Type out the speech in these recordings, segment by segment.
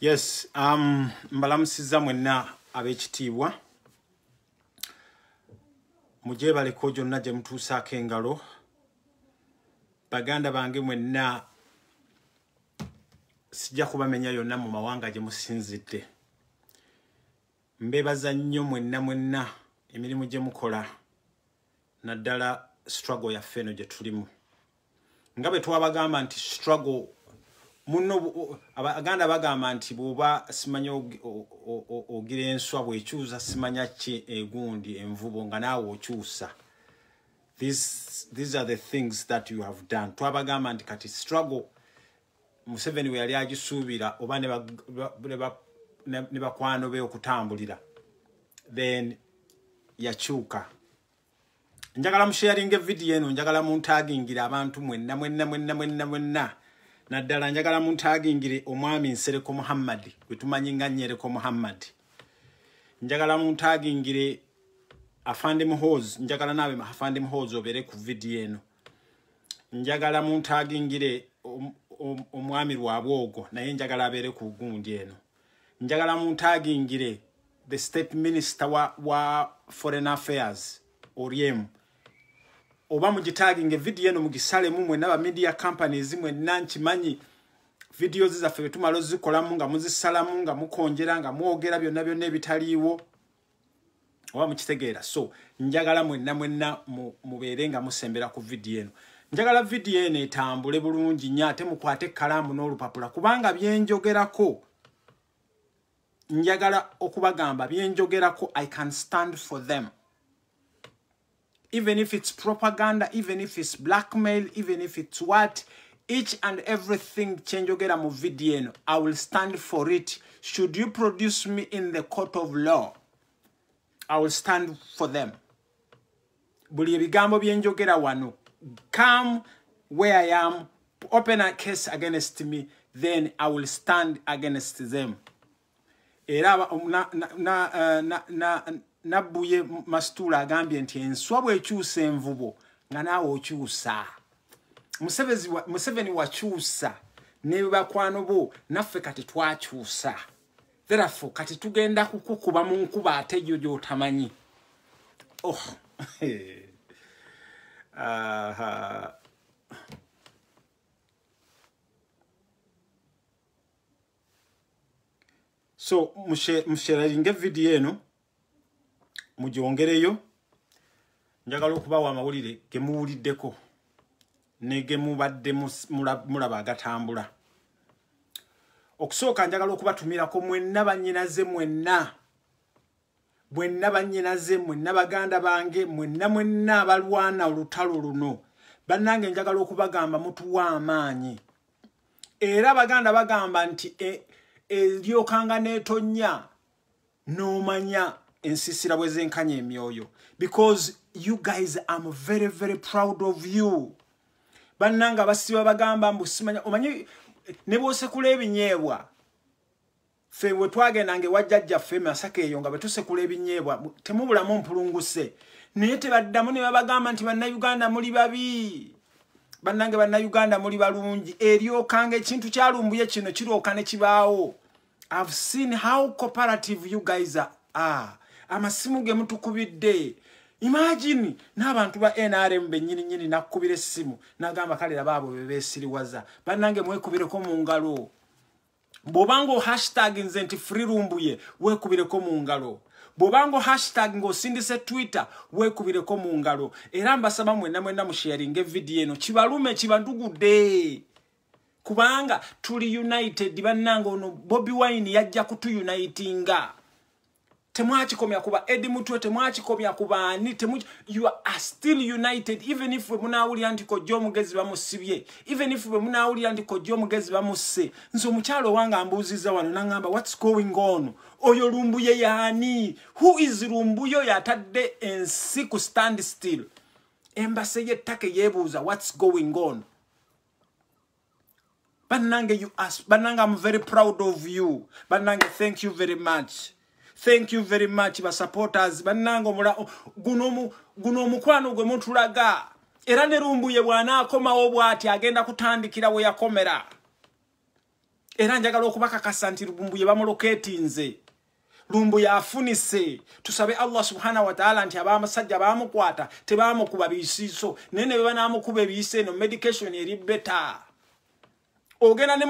Yes, mbalamusiza mwenna ab'ekitiibwa. Muje baleko gyonna gye mutuusaako engalo. Baganda bange mwenna sijja kubamenya yonna mu mawanga gye musinzidde. Mbeebaza nnyo mwenna emirimu gye mukola naddala struggle yaffe eno gye tulimu. Nga bwe twabagamba nti struggle muno abaganda bagamba nti bwoba simanya ogira enswa bw'ekyusa simanya ki egundi envubo nga naawe okyusa. These are the things that you have done. Twabagamba nti kati struggle Museveni we yali agisuubira oba ne bakwano be okutambulira, then yakyuka. Njagala musharinge video eno, njagala muntagingire abantu mwenna. Naddala njagala muntagingire omwami Nsereko Muhammad gwe tumanyi nga Nyereko Muhammad. Njagala muntagingire Afande Muhoozi, njagala nawe Afande Muhoozi obere ku video eno. Njagala muntagingire omwami Lwabwogo naye njagala abere ku gundi eno. Njagala muntagingire the state minister wa foreign affairs Oriem. Oba mugitaginge video eno mugisale mumwe n'aba media companies mwe nankimanyi videos zaffe tumalo zikolamu nga muzisalamu nga mukonjera nga muogera byonna ebitaliiwo oba mukitegeera. So njagala mwenna mubeere nga musembera ku video eno. Njagala video eno etambule bulungi nnyo ate mukwate kalamu n'olupapula kubanga byenjogerako njagala okubagamba byenjogerako I can stand for them. Even if it's propaganda, even if it's blackmail, even if it's what, each and everything chenjogera mu video, I will stand for it. Should you produce me in the court of law, I will stand for them. Buli ebigambo byenjogera wano, come where I am, open a case against me, then I will stand against them. Era Nabuye Mastula agambye nti enswa bw'ekyusa envubo nga naawe okyusa. Museveni wakyusa ne bakwano bo naffe kati twakyusa. Therefore kati tugenda kukukuba mu nkuba ate yo gy'otamanyi. Oh. So musharinge video eno mujongereyo. Njagala okubawa amawulire ge muwuliddeko ne ge mubadde mulaba agatambula. Okusooka njagala okubatumirako mwenna bannyinaze mwenna baganda bange mwenna abalwana olutalo luno. Bannange njagala okubagamba mutuwa amaanyi. Era baganda bagamba nti eryokanga n'etonnya n'omanya ensisira bwe zenkanya emyoyo. Because you guys, I'm very proud of you. Bannanga basiba bagamba mbusimanya omanyi ne bwosekula ebinyeebwa. Ffe bwe twagendanga ewajjajja ffe Masaka eyo nga bwe tusekula ebinyeebwa temubulamu mpulunguse. Naye tebaddamu ne babagamba nti bannayuganda muli babi. Bannange bannayuganda muli balungi. Eryokanga ekintu kya Lumbuye kino kirooka ne kibaawo. I've seen how cooperative you guys are. Amasimu ge mutukubidde. Imagine n'abantu ba NRM bennyini nakubira essimu nagamba kale baabo bebeesiriwaza. Bannange mwekubireko mu ngalo. Bobango hashtag nze nti free Lumbuye wekubireko mu ngalo. Bobango hashtag ng'osindise Twitter wekubireko mu ngalo. Era mbasaba mwenna musharinge video eno kibalume kibandugudde. Kubanga tuli united bannange ono Bobi Wine yajja kutu unitinga. temwachikomya kuba Eddie Mutwe, temwachikomya kuba ani, you are still united, even if we munawulira nti Kojja Omugezi bamusibye, even if we munawulira nti Kojja Omugezi bamusse. Nso mukyalo wange ambuuziza wano nangamba, what's going on? Oyo Lumbuye yani? Who is Lumbuye oyo atadde ensi ku stand still? Embassy yettake yebuuza, what's going on? Banange, you ask, Banange, I'm very proud of you. Banange, thank you very much. Thank you very much, ba supporters. Banange, guno mukwano gwe mutulaga. Era ne Lumbuye bwana akomawo bw'ati agenda kutandikira we yakomera. Era njagala okubakakasa nti Lumbuye bamuloketinze. Lumbuye afunise. Tusabe Allah subhanahu wa ta'ala nti abamusajja bamukwata tebamukuba bisiso. Nene banamukuba ebise no medication eri better. Ogenda ne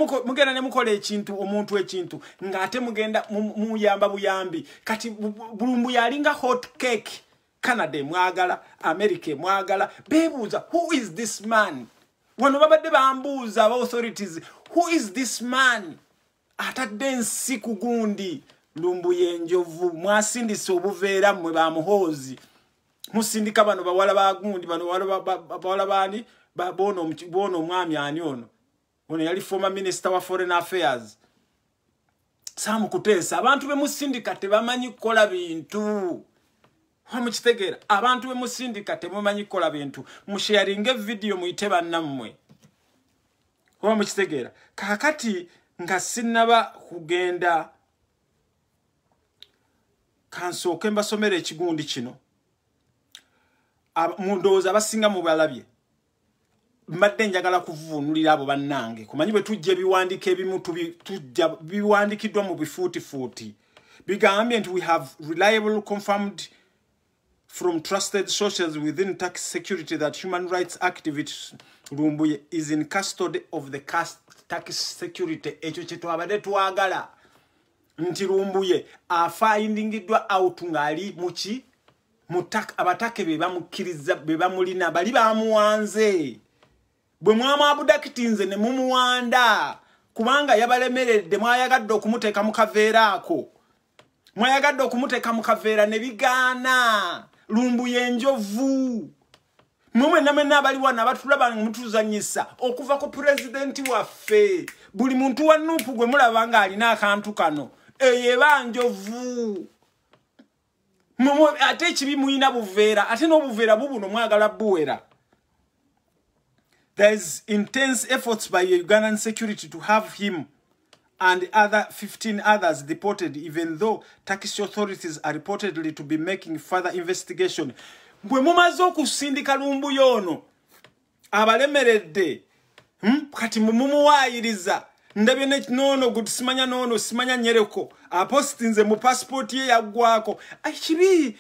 mukola ekintu omuntu ekintu ngate mugenda muyamba buyambi kati Lumbuye alinga hot cake. Canada mwagala, America mwagala, bebuuza, who is this man? Wano babadde bambuuza aba authorities, who is this man? Atadde ensi ku gundi. Lumbuye njovu mwasindise obuveera mmwe bamuhoozi. Musindika bano bawala ba gundi, bano bawala bani bono omwami ani ono. Ono yali former minister wa foreign affairs. Samu kuteesa abantu be musindika tebamanyi kukola bintu. Hamukitegeera abantu be musindika temumanyi kukola bintu. Musharinge video muyite bannammwe. Hamukitegeera kakati nga sinnaba kugenda kansooke mbasomera ekigundi kino. Mundowooza abasinga mu balabye. Mbadde njagala kuvuunulira abo bannange. Kumanyi bwe tujja ebiwandiiko ebimu tujja biwandikiddwa mu bifuutifuuti. Bigambye nti we have reliable confirmed from trusted sources within tax security that human rights activist Lumbuye is in custody of the tax security. Ekyo kye twabadde twagala. Nti Lumbuye afindingiddwa out ngali muki abatake be bamukkiriza be bamulina bali bamuwanze. Bwe mwama abudakitinze ne mumuwanda kubanga yabalemeredde mwayagadde okumuteeka mu kaveera ako. Mwayagadde okumuteeka mu kaveera ne bigaana. Lumbuye njovu. Mumwe namwe abali wana abatulaba mutuzanyisa okuva ku president waffe. Buli muntu wa Nuupu gwe mulaba nga alina akantu kano. Eye banjovu. Mumwe ate ekibi muyina buveera. Ate n'obuveera bubuno mwagala buwera. There is intense efforts by Ugandan security to have him and other 15 others deported, even though Turkish authorities are reportedly to be making further investigation. Bwe mumaze okusindika Lumbuye ono abalemeredde kati mumuwayiriza ndabye nono good simanya nono simanya nyereko apostinze mu passport ye yaggwako akibi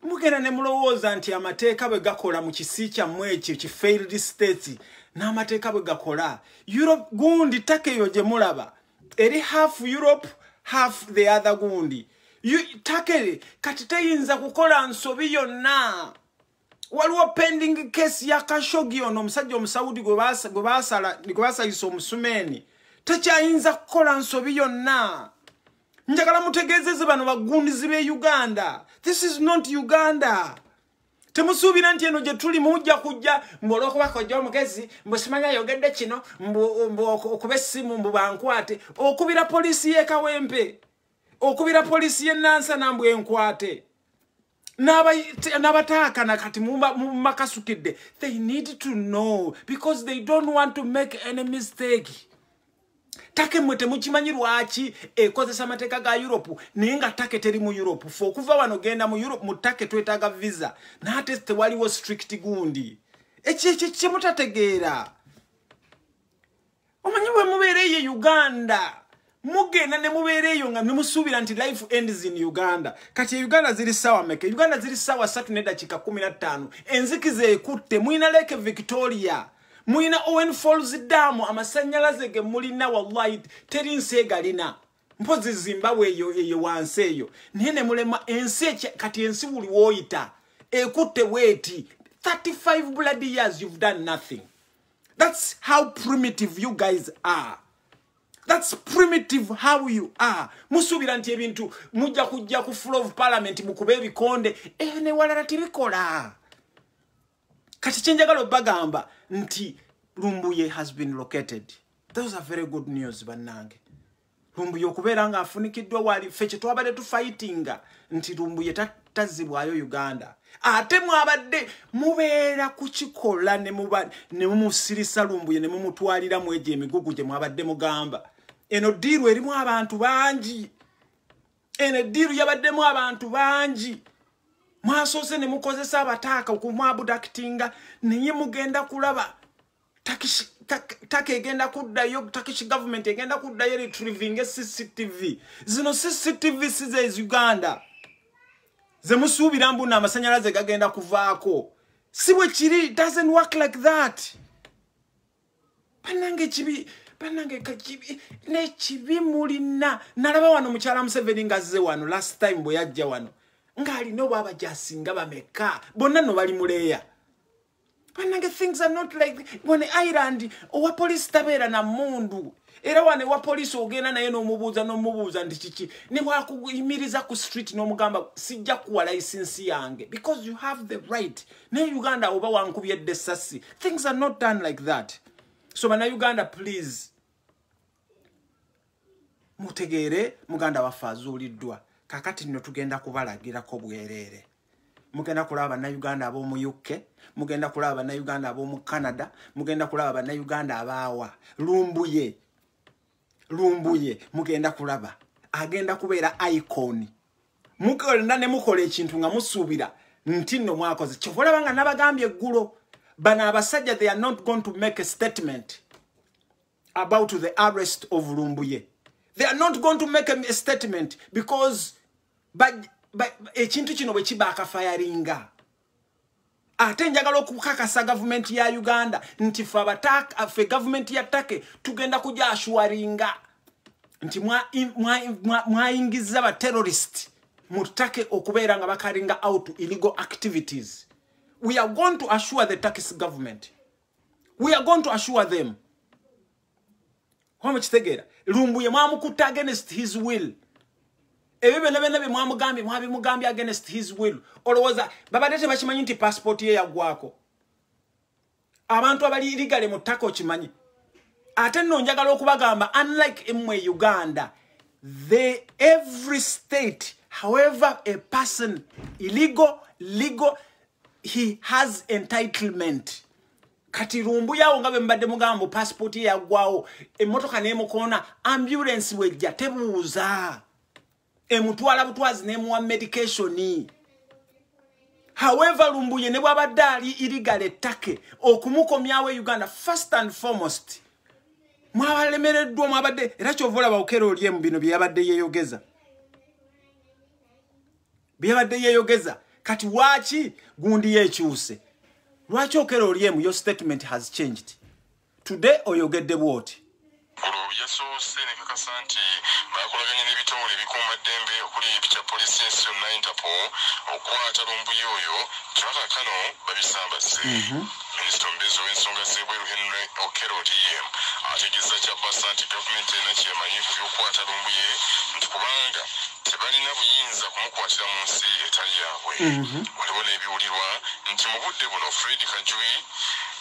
mugera ne mulowooza nti amateeka bwe gakola mu kisi kyammwe ekyo ki failed state n'amateeka bwe gakola Europe gundi takeyo gye mulaba eri half Europe half the other gundi takere kati teyinza kukola nsobi yonna. Waliwo pending case ya Khashoggi ono omusajja omusaudi gwe basalisa omusumeni tekyayinza kukola nsobi yonna. Njagala mutegeezeze bano bagundizi be Uganda. This is not Uganda. Temusuubira nti eno gye tuli mujja kujja mbolokuba Kojja Omugezi mbusimanya yogedde kino okuba essimu mbu bankwate okubira polisi y'e Kawempe okubira polisi y'e Nansana mbu enkwate n'abataakana kati mumakasukidde. They need to know because they don't want to make any mistake. Take mwe temukimanyi lwaki ekozesa amateeka ga Europe naye nga take teri mu Europe. Fo okuva wano genda mu Europe mu take twetaaga visa n'ate tewaliwo strict gundi. Ekyo kye mutategeera. Omanyi bwe mubeereyo Uganda mugenda ne mubeereyo nga nemusuubira nti life ends in Uganda. Kati Uganda ziri sawa meke. Uganda ziri sawa 3:15. Enzikiza ekutte muyina Lake Victoria. Muina Owen Falls Dam amasanyalaze ge mulina wallahi teri nsi egalina. Mpozi Zimbabwe eyo wansi eyo. Nene mulema ensi kati ensi buli woyita. Ekutte weti 35 bloody years you've done nothing. That's how primitive you guys are. That's primitive how you are. Musubira nti ebintu mujja kujja ku floor of parliament mukube ebikonde ne walala tibikola. Kati chenjagala bagamba nti Lumbuye has been located. Those are very good news bannange. Lumbuye okubeera nga afunikiddwa wali feche twabadde tu fightinga nti Lumbuye tazibwayo Uganda. Ate mwabadde mubeera kukikola ne mumusirisa Lumbuye ne mumutwalira mweje emigugu gye mwabadde mugamba. Eno diru erimu abantu bangi. Eno diru yabaddemu abantu bangi. Mwasose ne mukozesa abataka okumwabudakitinga niye mugenda kulaba take egenda kuddayo Turkish government egenda kuddayo retrieving CCTV. Zino CCTV size Uganda. Ze musubira mbuna amasanyalaze gagenda kuvaako. Siwe kiri, it doesn't work like that. Panange kachibi ne chibi mulina nalaba wano mukyala Museveni ngazze wano last time bwe yajja wano ngali no baba jasinga bameka bonna no bali muleya. Panange things are not like when Ireland owa police tabera na mundu era wane wa police ogena naye no mubuza ndi chichi ne wakuyimiriza ku street no mugamba sijja kuwa license yange because you have the right. Ne Uganda oba wankubyedde sasi. Things are not done like that. So bana Uganda please mutegere muganda wafazuliddwa kakati nno tugenda kubalagira ko bwerere. Mugenda kulaba na Uganda abo mu UK, mugenda kulaba na Uganda abo mu Canada, mugenda kulaba na Uganda abawa. Lumbuye mugenda kulaba agenda kubeera icon. Mukolenda ne mukole ekintu nga musubira nti nno mwakoze kyovola banga nabagambye eggulo bana abasajja they are not going to make a statement about the arrest of Lumbuye. They are not going to make a statement because but ekintu kino bwe kibaka firinga. Ate njagala okukakasa government ya Uganda nti fe government ya Take tugenda kuja ashwaringa nti mwaingiza ba terrorist mutake okubeera nga bakaringa out illegal activities. We are going to assure the Turkish government. We are going to assure them. How much tegera? Lumbuye mwamukuta against his will. Ebebe nebe mwamugambi against his will. Olowooza babadde bakimanyi nti passport ye yagwako. Abantu abali illegally mu Turkey okimanyi. Ate nno njagala okubagamba unlike emwe Uganda, every state, however a person illegal, legal, he has entitlement. Kati Lumbuye awo nga mbadde mugambo passport ye yagwawo emotoka n'emukona ambulance wejja tebuuza emutwala butwazi n'emuwa medication. However Lumbuye ne bwabadde ali illegal Take okumukomyawo Uganda first and foremost mwabalemereddwa mwabadde era kyovola bawokero olye mu bino byabadde yeyogeza kati wachi gundi yekyuse lwaki okero olye mu your statement has changed today oyogedde what yasoose ne kakasa nti bakolaganye n'ebitongole ebikuuma ddembe okuli ebica police station na Interpol okwata Lumbuye oyo kibaka kano babisambaze. Minisita omubeezi w'ensonga z'ebweru Henry Okello Oryem ategeeza kyabasa nti gavumenti erina kyemanyi ku by'okukwata Lumbuye nti kubanga tebalina buyinza kumukwatira mu nsi etali yaabwe. Waliwo n'ebiwulirwa nti mu budde buno Fred Kajubi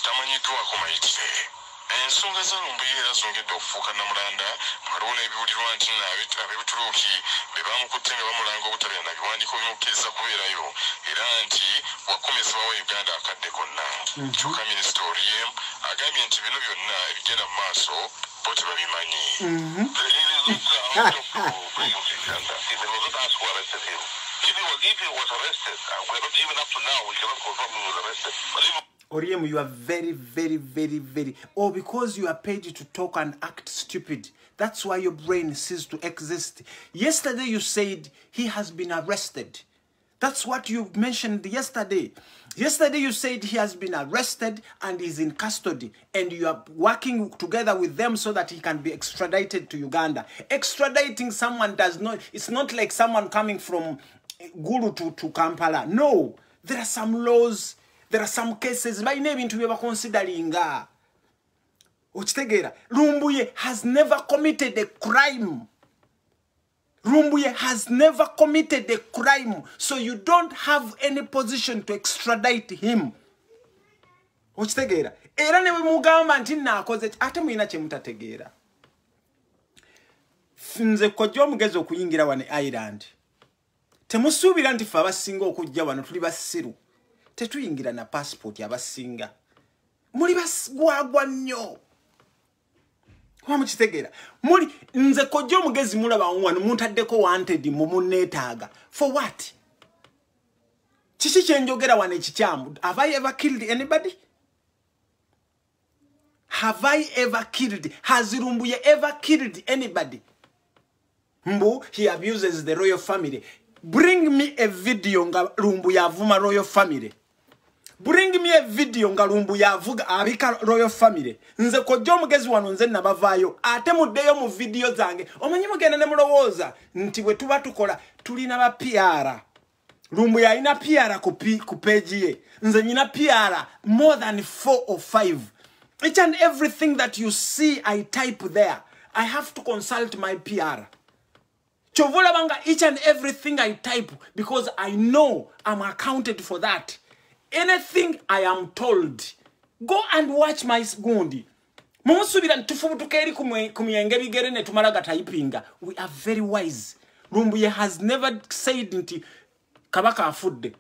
tamanyiddwako mayitire. Ensonga za Lumbuye era zongedde okufuuka namulanda waliwo n'ebiwulirwa nti ab'Ebituruuki be bamukutte nga bamulanga obutabera na biwandiiko bimukkiriza kubeerayo era nti wakomezebwawo Uganda akadde konna. Kyokka Minisita Oryem agambye nti bino byonna ebigenda mu maaso bo tebabimanyi. Oryem, you are very, very, very, very... Oh, because you are paid to talk and act stupid. That's why your brain ceased to exist. Yesterday you said he has been arrested. That's what you mentioned yesterday. Yesterday you said he has been arrested and is in custody. And you are working together with them so that he can be extradited to Uganda. Extraditing someone does not... It's not like someone coming from Gulu to Kampala. No. There are some laws... There are some cases by name into we are considering. Okitegera, Lumbuye has never committed a crime. Lumbuye has never committed a crime, so you don't have any position to extradite him. Okitegera, era ne mugamba nti nakoze ate muina kye mutategeera. Nze kojja omugezi okuyingira wane Ireland. Temusuubira nti fe abasinga okujja wano tuli basiru. Tetuyingira na passport abasinga. Muli basgwagwa nnyo. Wamukitegera. Muli nze kojja omugezi mulaba wano muntaddeko wanted mu munneetaaga. For what? Kiki kye njogera wano ekikyamu? Have I ever killed anybody? Have I ever killed? Has Lumbuye ever killed anybody? Mbu, he abuses the royal family. Bring me a video nga Lumbuye avuma royal family. Bring me a video nga Lumbuye avuga abika royal family. Nze kojja omugezi wano nze nabavaayo. Ate muddeyo mu video zange. Omanyi mugenda ne mulowooza nti bwe tuba tukola tulina ba PR. Lumbuye alina PR ku page ye. Nze nyina PR more than 4 or 5. Each and everything that you see I type there, I have to consult my PR. Chovola banga each and everything I type because I know I'm accounted for that. Anything I am told, go and watch my gundi. Mumusubira ntufubutuka kumyenge bigere ne tumalaga typinga. We are very wise. Lumbuye has never said nti kabaka afudde.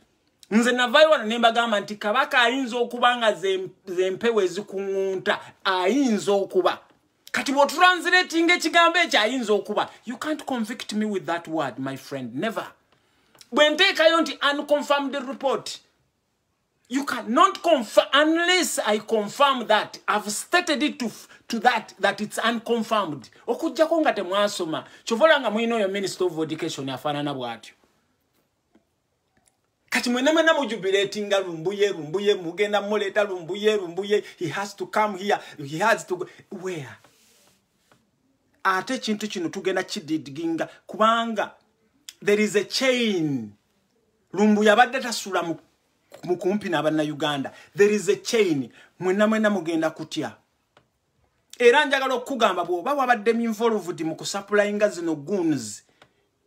Nze navayo wana nemba gamba nti kabaka ayinza okubanga zempewe ezikungunta ayinza okuba. Kati bo translating ekigambo ekyo ayinza okuba. You can't convict me with that word, my friend. Never. When take yonti unconfirmed report. You cannot confirm unless I confirm that. I've stated it to that it's unconfirmed. Okujja ko nga temwasoma. Chovola nga mwino yo Minister of Education yafanana bwatyo. Kati mwena mujubilatinga Lumbuye mugenda muleta Lumbuye he has to come here, he has to go where? Ate kintu kino tugenda kidiginga kubanga there is a chain. Lumbuye abadde tasula mu kumpi n'abana Uganda. There is a chain. Mwena mugenda kutya. Era njagala okugamba bwoba wabadde involved mu kusupplyinga zino goons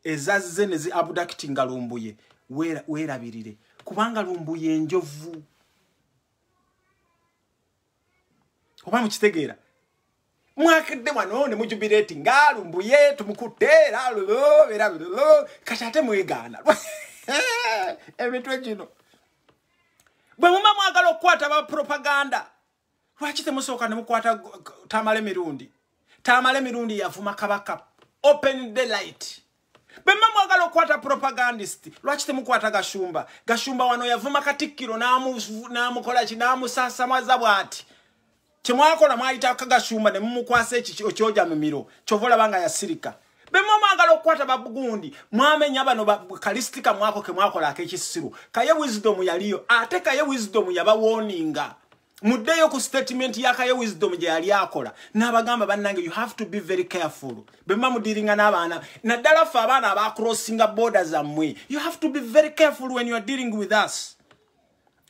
ezazze ne zi abductinga Lumbuye. Weerabirire kubanga Lumbuye enjovu. Oba mukitegeera mwakedde wano ne mujubilatinga Lumbuye tumukuteera kati ate mwegaana emitwe gino bwe muma mwagala okukwata ba propaganda. Lwaki temusooka ne mukwata Tamale Mirundi yavuma kabaka open the light. Bemma mwagala okukwata propagandist. Lwaki temukwata Gashumba wano yavuma Katikkiro n'amukola n'amusasamaza bwati. Kimwakola mwayita Gashumba ne mumukwasa ekyoja mimiro. Chovola banga yasirika. Bemma mwagala okukwata babugundi. Mwamenya bano kalistika mwako ke mwakola ak'ekisiru. Kaye wisdom yaliyo. Ate kaye wisdom yaba warninga. Muddeyo ku statement yakaye wisdom gye yali akola n'abagamba bannange you have to be very careful. Bemma mudiringa n'abaana naddala fe abaana abacrossinga borders amwe. You have to be very careful when you are dealing with us.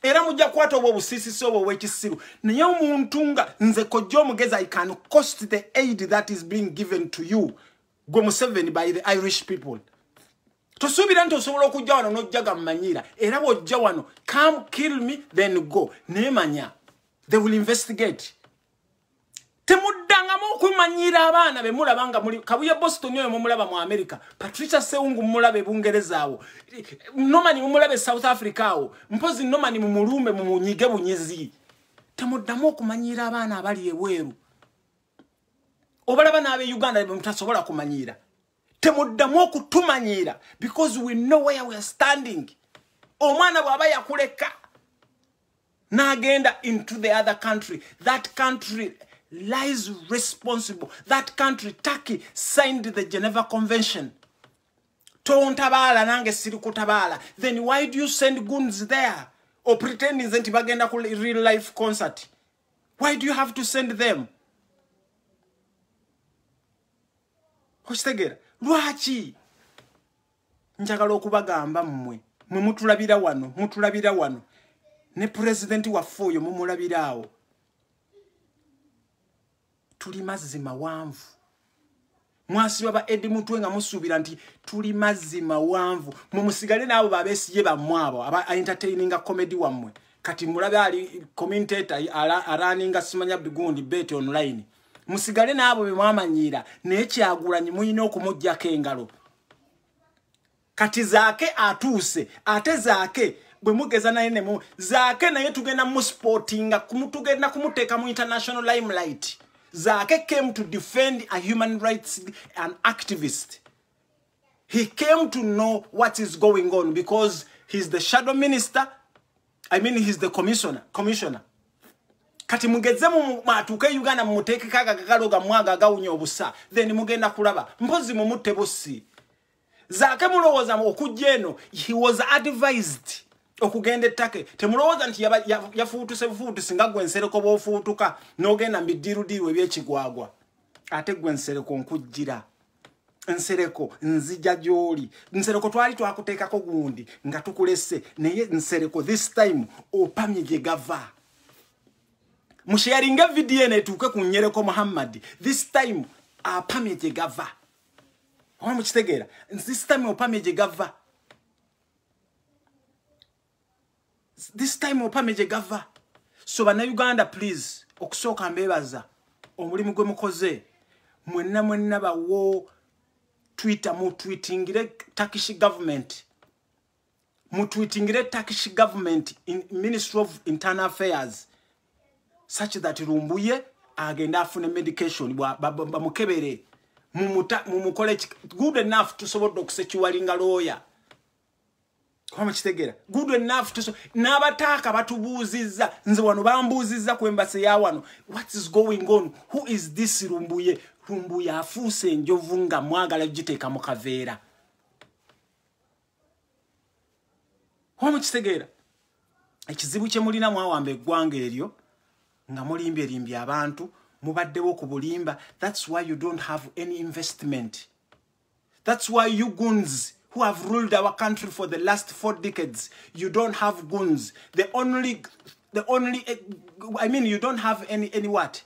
Era mujja kwata obwo busisisi obwo bw'ekisiru. Naye omuntu nga nze kojja omugezi I can cost the aid that is being given to you. Gwe Museveni by the Irish people. Tosuubira nti osobola okujja wano n'ojjaga mmanyira. Era bw'ojja wano come kill me then go. Neemanya. They will investigate. Temuddanga mu kumanyira abaana be mulabanga muli Kabuye Boston oyo mulaba mu America. Patricia Seungu mulabe Bungereza awo. Nomani mulabe South Africa awo. Mpozi nomani mu mulume mu munyige bunyizi. Temuddamu okumanyira abaana abali eweru. Obalaba n'abe Uganda be mutasobola kumanyira. Temuddamu okutumanyira because we know where we are standing. Omwana bw'aba yakuleka Nagenda into the other country. That country lies responsible. That country, Turkey, signed the Geneva Convention. Tontabala nange sirikutabala. Then why do you send goons there? Or pretend isn't bagenda ku real life concert? Why do you have to send them? Hoshtegera. Lwaki? Njagala okubagamba mmwe. Mwe mutulabira wano. Ne president wa foyo mumulabiraawo. tuli mazzi mawanvu. Mwasi baba Edi Mutwe nga musubira nti tuli mazzi mawanvu. Mumusigale nabo babesiye bamwabo aba entertaining comedy wamwe. Kati mulabe ali commentator araninga simanya bigundi bet online. Musigale nabo bemwamanyira n'ekyagulanye muyina okumujjako engalo. Kati zaake atuse ate zaake bwe mugeza naye ne zaake naye tugenda mu sportinga kumutugenda kumuteka mu international limelight. Zaake came to defend a human rights an activist. He came to know what is going on because he's the shadow minister. I mean he's the commissioner. Kati mugeze mu matuke Uganda muteke kaga kagaloga mwaga gawunyo obusa then mugenda kulaba mpozi mu mutte bossi. Zaake mulowoza okujjeno he was advised okugenda ettake temulowoza nti yafuutuse bufuutusi nga gwe nsereko bw'ofuutuka n'ogenda mbidirudiru ebyekigwagwa ate gwe nsereko nkujjira nsereko nzija gy'oli nsereko twali twakuteekako gundi nga tukulese naye nsereko this time opamye gye gava musharinga video netuuke ku Nyereko Muhammad this time apamye gye gava mukitegeera this time opamye gye gava this time opameje gava. So bana Uganda please okusooka mbebaza omulimu gwe mukoze mwenna bawo Twitter mu tweetingire Turkish government in Ministry of Internal Affairs such that Lumbuye agenda afune medication bamukebere mumukole good enough to sobodo okusekiwalinga lawyer. Kwa chitegera good enough to so nabataka batubuziza nze wano bambuziza ku embassy ya wano what is going on, who is this Lumbuye afuse njovu nga mwagala giteka mu kaveera kwa chitegera ekizibu kye mulina mwawambe eggwanga eryo nga mulimbi abantu mubaddewo ku bulimba. That's why you don't have any investment. That's why you goons who have ruled our country for the last 4 decades, you don't have goons. I mean, you don't have any what?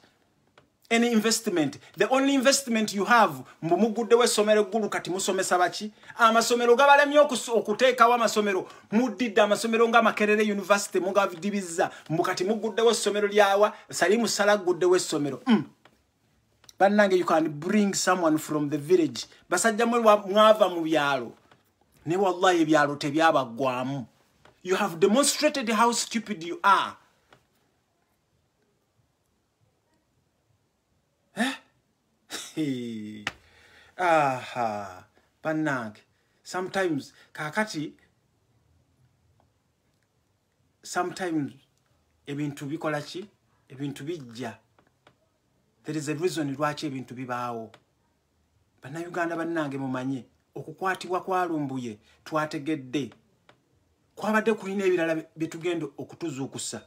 Any investment. The only investment you have, mumugudde we somero gulu kati musomesa bachi. Amasomero gabalemye okuteeka wa masomero. Mudidda amasomero nga Makerere University mugavidibiza. Mukati mugudde we somero lyawa, Salimu Sala gudde we somero. Bannange, you can bring someone from the village. Basajja mwava mu byalo. Ne wallahi ebyalo tebyabagwamu. You have demonstrated how stupid you are. Aha, bannange. Sometimes ebintu bikola ki? Ebintu bijja. There is a reason lwaki ebintu bibaawo. Bannayuganda bannange mumanye okukwatibwa kwa Lumbuye twategedde. Kwabadde kulina ebirala bitugenda okutuzuukusa.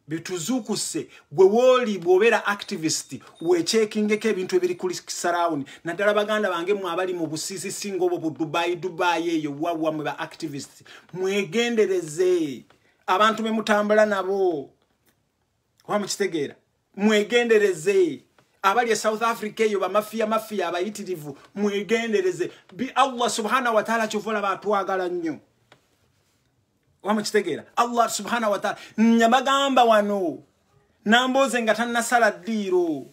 Bituzukuse gwe woli bwobera activist wechekingeko ebintu ebiri kuli surround naddala baganda bange mwabali mu busisi singo obo Dubai eyo wawa mwe ba activist mwegendereze abantu bemutambula nabo kwa mukitegeera mwegendereze abali South Africa eyo ba mafia abayitirivu mwegendereze bi Allah subhanahu wa ta'ala chovola batwagala nnyo. Wamukitegeera Allah subhanahu wa ta'ala nyabagamba wano namboze nga tannasala ddiiro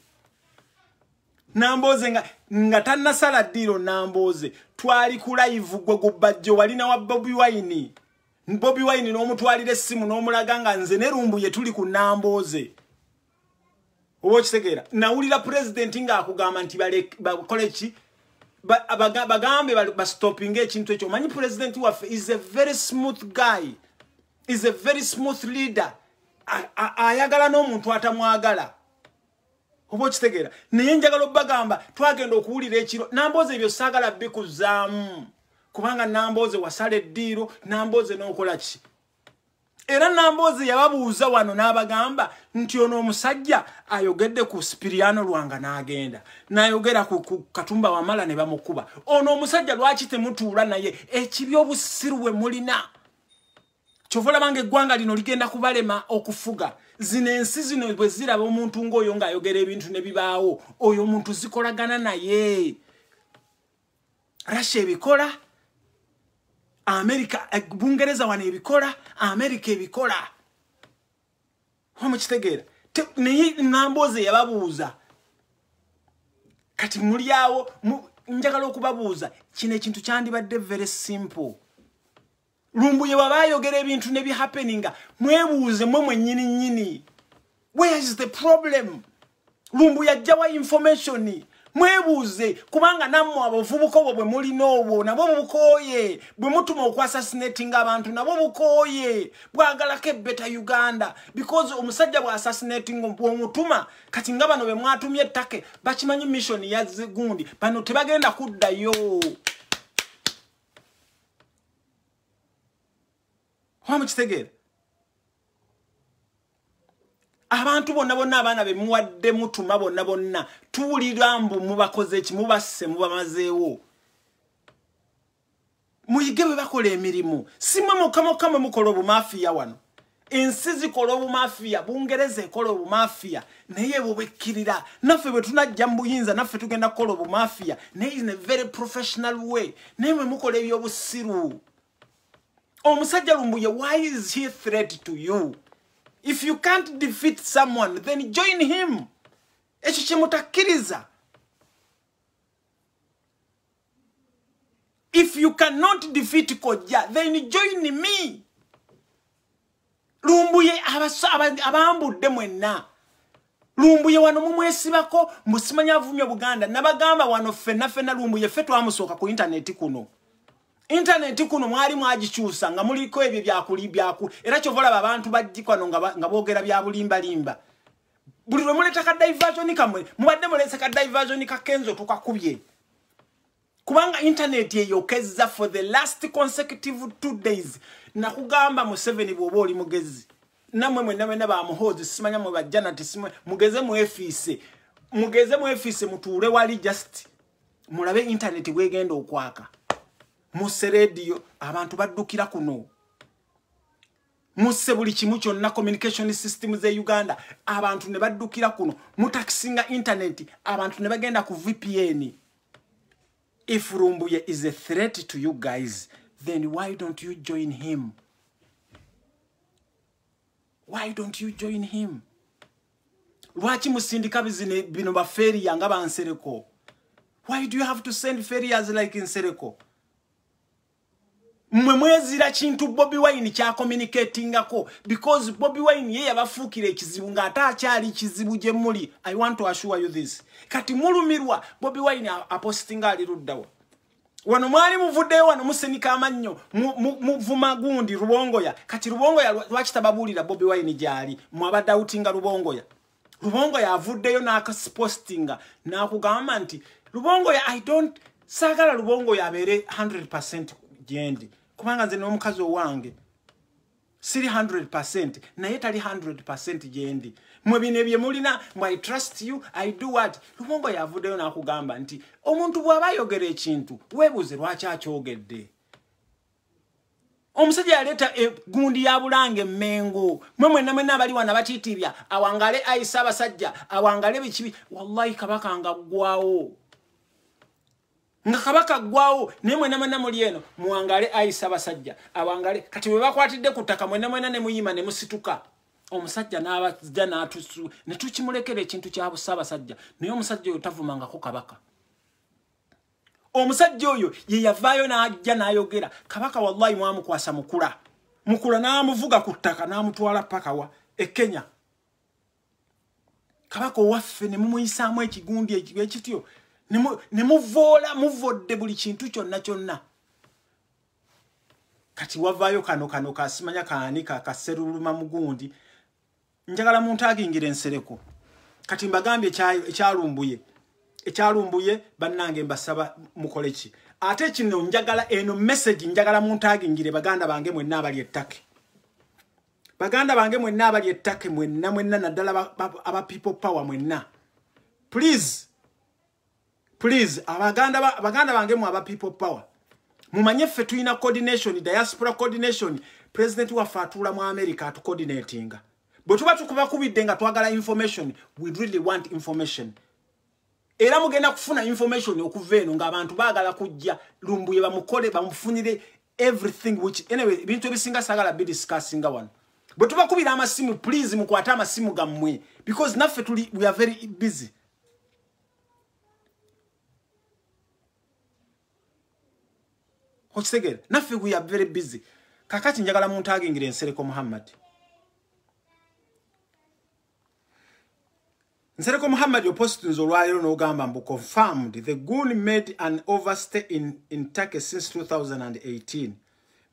namboze nga tannasala ddiiro namboze twali ku live gwe gubajjo walina wa Bobby Wine n'omutwalira essimu n'omulaga nga nze ne Lumbuye tuli ku namboze. Obo kitegeera nawulira president nga akugamba nti bakole ki bagambe ba stopping ekintu ekyo. Manyi president waffe is a very smooth guy, is a very smooth leader. Ayagala n'omuntu atamwagala. Obo kitegeera naye njagala obagamba twagenda okuwulira ekiro namboze ebyo saagala bikuzaamu kubanga namboze wasale eddiiro namboze n'okola ki. Era namboze yababuuza wano n'abagamba nti ono omusajja ayogedde ku Spiriano Lwanga n'agenda n'ayogera ku Katumba Wamala ne bamukuba. Ono omusajja lwaki temutuula naye ekibi obusiru we mulina Chovola bange gwanga lino ligenda kubalema okufuga. Zino ensi zino bwe ziraba omuntu ng'oyo ng'ayogera ebintu ne bibaawo. Oyo omuntu zikolagana naye. Russia ebikola. America, Bungereza wano ebikola. America ebikola. Omukitegeera. Naye namboze yababuuza. Kati muli awo njagala okubabuuza. Kino ekintu kyandibadde very simple. Lumbuye wabayogera ebintu ne bi happeninga mwebuuze mwe nyini. Where is the problem? Lumbuye ajjawa information mwebuuze kubanga nammwe abavubuka obwo bwe muli n'obwo nabo bukoye bwe mutuma okwassassinating abantu nabo bukoye bwagalako ebbeta Uganda because omusajja bwa assassinating omutuma kati nga bano be mwatumye ettake bakimanyi mission ya gundi bano tebagenda kuddayo. Wamukitegeera abantu bonna abaana be muwadde mutuma bonna tuwulira mbu mubakoze ki mubasse mubamazeewo muyige bwe bakola emirimu simwe mukamwe mukola obumafiya wano ensi zikola obumafiya Bungereza ekola obumafiya naye bwekkirira naffe bwe tunajja mu buyinza naffe tugenda kukola obumafiya naye in a very professional way naye mwe mukola ebyobusiru. Omusajja Lumbuye, why is he a threat to you? If you can't defeat someone, then join him. Ekyo kyemutakkiriza. If you cannot defeat Kojja, then join me. Lumbuye abambudde mwenna. Lumbuye wano mumwesibako musimanya avumya Buganda. Nabagamba wano fenna Lumbuye ffe twamusooka ku internet kuno. Internet kuno mwali mwagikyusa nga muliko ebyo byaku era kyovola abantu bagikwano nga boogera bya bulimba. Buli lwe muleta ka diversion kamwe mubadde mulese ka diversion ka Kenzo tukakubye. Kubanga internet yeyokezza for the last consecutive 2 days. Nakugamba mu 7 bwoba oli mugezi. Namwe mwenna ba muhozi simanya mwe bajjana tisimwe mugeze mu efise. Mugeze mu efise mutuule wali just mulabe internet bwegenda okwaka. Musse radio abantu baddukira kuno. Musse buli kimu kyonna communication systems ze Uganda abantu ne baddukira kuno. Mutakisinga internet abantu ne bagenda ku VPN. If Lumbuye is a threat to you guys, then why don't you join him? Why don't you join him? Lwaki musindika bizine bino ba feri yanga bansereko? Why do you have to send feriers like in Sereko? Mwezira kintu Bobi Wine kya communicatingako because Bobi Wine ye yabafuukira ekizibu nga ate akyali kizibu gye muli. I want to assure you this. Kati mulumirwa Bobi Wine apostinga ali luddawa. Wano mwali muvuddeyo wano musenika amannyo muvuma gundi Rubongoya. Kati Rubongoya lwaki tababulira Bobi Wine gyali mwabadde outinga Rubongoya. Rubongoya avuddeyo n'akaspostinga n'akugamba nti Rubongoya I don't sagala Rubongoya abeere 100% gyendi. Kubanga nze n'omukazi owange siri 100% naye tali 100% gyendi. Mwe bino bye mulina I trust you I do what. Lumbuye yavuddeyo n'akugamba nti omuntu bw'aba ayogera ekintu weebuuze lwaki akyogedde. Omusajja yaleeta gundi ya Bulange Mmengo. Mwenna abali wana batiitibya awangale ayisa abasajja awangale bikibi wallahi kabaka nga ggwawo. Nga kabaka ggwawo ne mwenna muli eno muwangale ayisa abasajja awangale kati bwe bakwatidde ku ttaka mwenna ne muyima ne musituka. Omusajja n'abajja n'atusu ne tukimulekera ekintu kya busabasajja naye omusajja oyo tavumangako kabaka. Omusajja oyo ye yavaayo n'ajja n'ayogera kabaka wallahi mwamukwasa mukula n'amuvuga ku ttaka n'amutwala paka wa Kenya. Kabaka owaffe ne mumuyisaamu ekigundi ekityo ne muvodde buli kintu kyonna. Kati wavaayo kano kasimanya kaanika kaseruluma mugundi njagala muntu agingira ensereko. Kati mbagambye ekyalumbuye bannange mbasaba mukole ki. Ate kino njagala eno message njagala muntu agingire baganda bange mwenna abali ettake. Baganda bange mwenna abali ettake mwenna naddala aba people power mwenna. Please abaganda bange mu aba people power. Mumanye ffe tulina coordination diaspora coordination president wa fatula mu America atu coordinating bwe tuba tukuba kubidde nga twagala information we really want information era mugenda kufuna information okuva eno ng'abantu baagala kujja Lumbuye bamukole bamufunire everything which anyway bintu ebisinga sagala be discussing one bwe tuba kubira amasimu please mukwata amasimu gammwe because naffe we are very busy. Hochsegere naffe we are very busy kakati njagala muntu agingire Nsereko Muhammad. Nsereko Muhammad opposed olwaliro n'ogamba mbu confirmed the goon made an overstay in Turkey since 2018.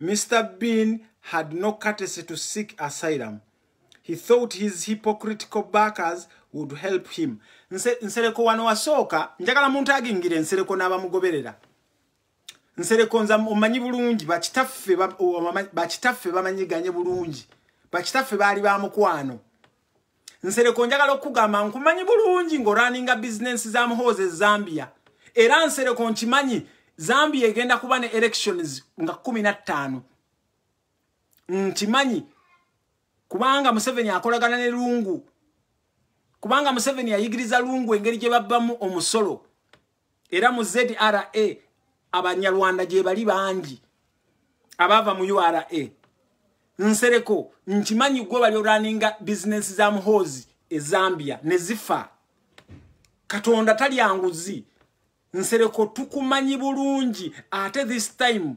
Mr. Bean had no courtesy to seek asylum. He thought his hypocritical backers would help him. Nsereko wano wasooka njagala muntu agingire Nsereko n'abamugoberera. Nsereko nza omanyi bulungi bakitaffe bamanyiganye bulungi bakitaffe baali ba mukwano. Nsereko njagala okugamba nkumanyi bulungi ng'oraninga business za muhoze Zambia era Nsereko nkimanyi Zambia egenda kuba ne elections nga 15 nkimanyi kubanga Museveni akolagana ne Lungu kubanga Museveni yayigiriza Lungu engeri gye babbamu omusolo era mu ZRA abanyarwanda gye bali bangi abava mu URA. Nsereko nkimanyi gwe bali oraninga business za muhozi Zambia ne zifa Katonda tali anguzi. Nsereko tukumanyi bulungi ate this time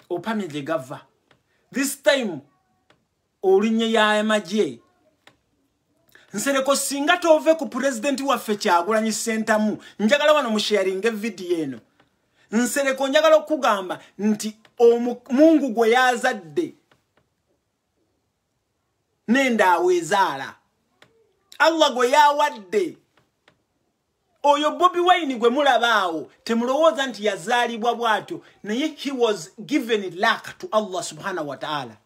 opamye gye gava this time olinye ya maje. Nsereko singa tove ku president waffe Kyagulanyi Ssentamu njagala wano mu sharing video eno. Nsereko njagala okugamba nti Mungu gwe yazadde nenda awezaala Allah gwe yawadde oyo Bobi Wine gwe mulabaawo temulowooza nti yazaalibwa bwatyo naye he was given luck to Allah subhanahu wa ta'ala.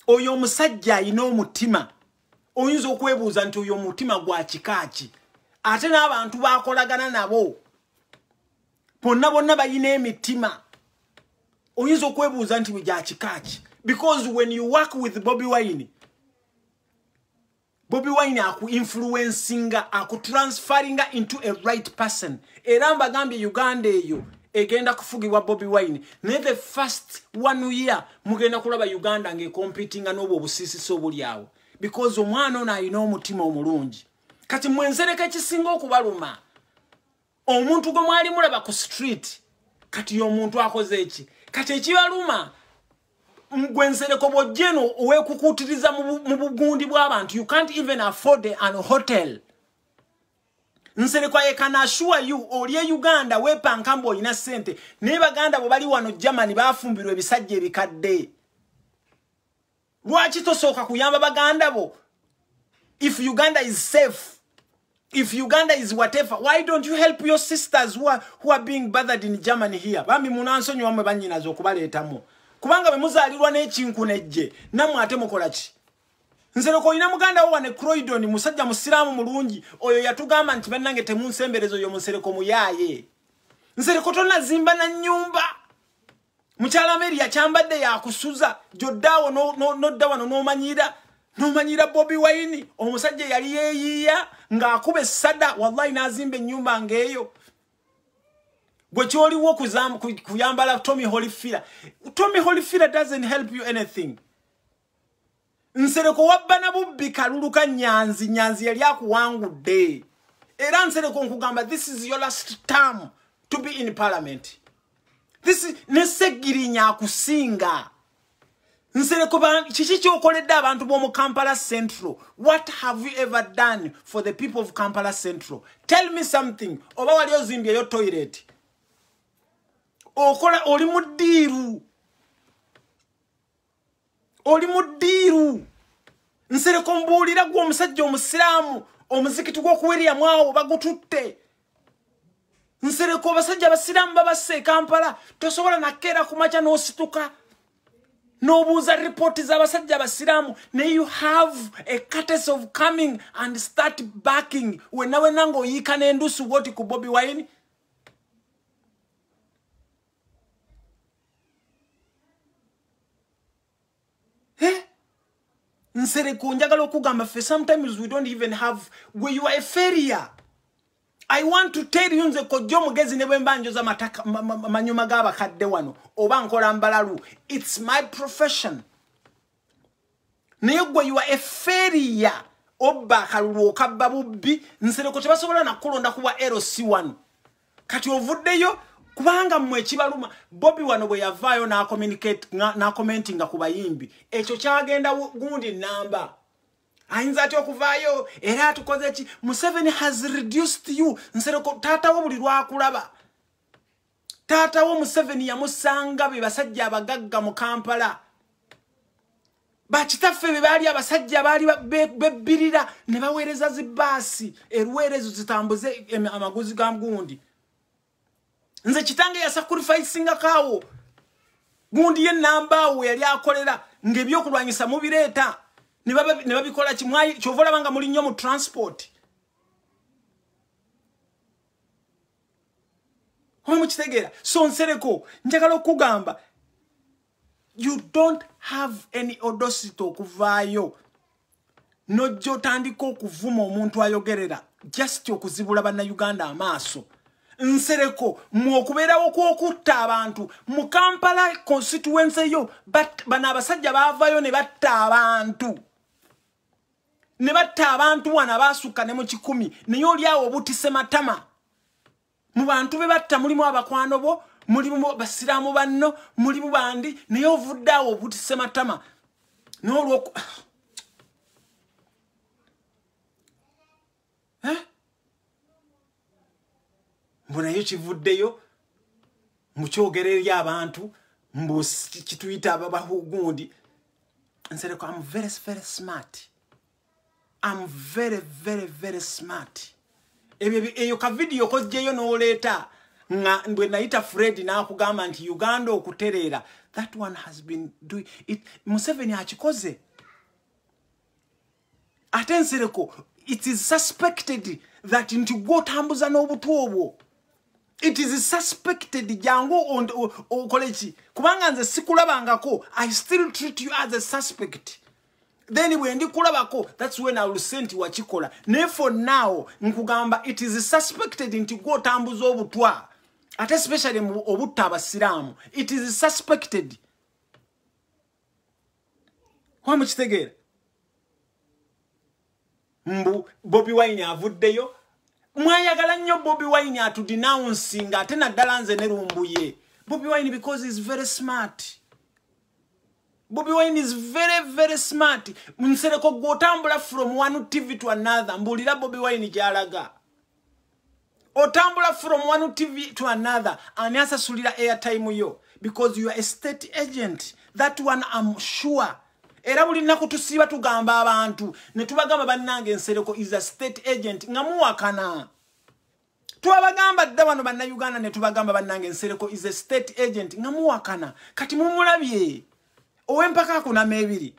Oyo omusajja alina omutima oyinza okwebuuza nti oyo omutima gwa kikaaki ate n'abantu baakolagana nabo bonna bayina emitima oyinza okwebuuza nti gya kikaaki because when you work with Bobi Wine aku influencinga aku transferringa into a right person. Era mbagambye Uganda eyo egenda kufugibwa Bobi Wine ne the first 1 year mugenda kulaba Uganda nge competinga n'obwo obusisiso bulyawo because omwana ono alina omutima omulungi. Kati mwensereka ekisinga okubaluma omuntu gwe mwali mulaba ku street kati y'omuntu akoze eki kati ekibaluma Nsereko bojeno owekukutiriza mu bugundi bw'abantu you can't even afford an hotel. Nsereko I can assure you oli Uganda wepankambo olina sente ne Baganda bo bali wano Germany bafumbirwa ebisajja ebikadde. Lwaki tosooka kuyamba Baganda bo? If Uganda is safe, if Uganda is whatever, why don't you help your sisters who are being bothered in Germany here? Bambi munansonyi wamwe banyinazo okubaleetamu. Kubanga bemuzalirwa n'ekinku nejje namwe ate mukola ki? Nsereko ina muganda wo wane Croydon musajja musiramu mulungi oyo yatugamba nti bannange temunsemberezo oyo Nsereko muyaye. Nsereko tonna zimba na nyumba mukyala Mary yakyambadde yakusuza joddawo noddawa nomanyira Bobi Wine omusajja yali yeeyiya ng'akuba essada wallahi n'azimba ennyumba ngeeyo. Gwe kyoliwo kuyambala Tommy Holyfield. Tommy Holyfield doesn't help you anything. Nsereko wabba na bubbi kaluluka nyanzi yali akuwangudde. Era Nsereko nkugamba this is your last term to be in parliament. This is nesegirinya akusinga. Nsereko kiki kyokoledde abantu b'omu Kampala Central? What have you ever done for the people of Kampala Central? Tell me something. Oba wali ozimbye yo toilet. Okola oli mudiru. Nsereko mbuulira gwe omusajja omusiraamu omuzikiti gw'okuwerya mwawo bagututte. Nsereko abasajja abasiraamu babase Kampala tosobola nakeera kumakya n'osituka n'obuuza reporti z'abasajja abasiraamu ne you have a courtesy of coming and start backing wenna ng'oyiika n'endusu bwoti ku Bobi Wine. Nsereko njagala okugamba fe sometimes we don't even have where you are a failure. I want to tell you nze kojjo mugezi ne bwembanjo za mataka manyuma gaba kadde wano oba nkola mbalalu. It's my profession. Naye gwe you are a failure. Oba kalulu kabba bubbi Nsereko tebasobola nakulonda kuba LC1. Kati ovuddeyo kubanga mmwe kibaluma Bobby wano bwe yavaayo na communicate na commenting ku bayimbi ekyo kyagenda gundi namba ayinza atyo okuvaayo era atukoze ki Museveni has reduced you Nsereko tata wo buli lwakulaba tata wo Museveni yamusanga be basajja abagagga mu Kampala bakitaffe be bali abasajja bali bebbirira ne baweereza zibbaasi eruweerezo zitambuze amaguzi ga gundi nze kitange ya sacrificing kawo gundi ye namba we yali akolera ngebyo kulwanyisa mu bireta ne babikola kimwayi kyovola banga muri nnyo mu transport homu kitegera so Nsereko njagala okugamba you don't have any audacity okuvaayo nojjo tandika okuvuma omuntu ayogerera just okuzibula banna Uganda amaaso Nsereko mwokubeerawo okutta abantu mu Kampala constituency yo bana abasajja baavayo ne batta abantu wana basuka ne mu 10 naye oli awo obutise matama mu bantu be batta mulimu abakwano bo mulimu basiraamu banno mulimu bandi naye ovudde awo obutise matama n'olwo mbona yo kivuddeyo mukyogerera abantu mbu kituyita abahugundi Nsereko I'm very smart. I'm very smart. Eyo ka video kozjeyo n'oleta nga mbwe naita Fred na kugamba nti Uganda okuterera that one has been doing it Museveni akikoze ate Nsereko it is suspected that nti gotambuza n'obutu obwo it is suspected jango okolechi kubanga nze sikulabangako I still treat you as a suspect then when ndikulabako that's when I will send you achikola ne for now nkugamba it is suspected nti gotambuza obutwa ate especially obutta abasiramu it is suspected kwa mchitegera mbu Bobby Wine avuddeyo mwayagala nnyo Bobby Wine atu denouncing ate naddala nze ne Lumbuye Bobby Wine because he's very smart. Bobby Wine is very smart. Nsereko gotambula from one TV to another. Mbulira Bobby Wine jalaga. Otambula from one TV to another. Anyasa sulira airtime yo. Because you are a state agent. That one I'm sure. Era buli nako tusiba tugamba abantu. Ne tubagamba bannange Nsereko is a state agent. Ngamuwakana. Tuwabagamba dda wano banna Uganda ne tubagamba bannange Nsereko is a state agent. Ngamuwakana. Kati mumulabye. Owempaka kuna mebiri.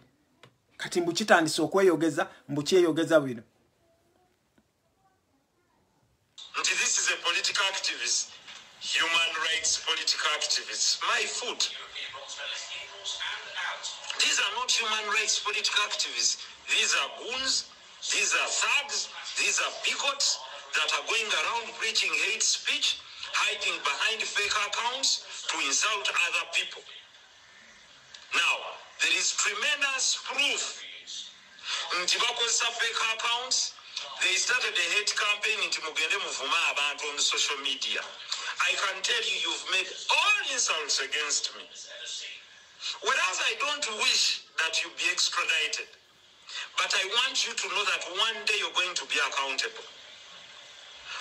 Kati mbuchitandise okweyogeza mbukyeyogeza bino. This is a political activist, human rights political activist. My foot. These are not human rights political activists. These are goons, these are thugs, these are bigots that are going around preaching hate speech, hiding behind fake accounts to insult other people. Now, there is tremendous proof. Ntibakozesa fake accounts. They started a hate campaign in Mugende Muvuma abantu on social media. I can tell you, you've made all insults against me. Whereas I don't wish that you be extradited. But I want you to know that one day you're going to be accountable.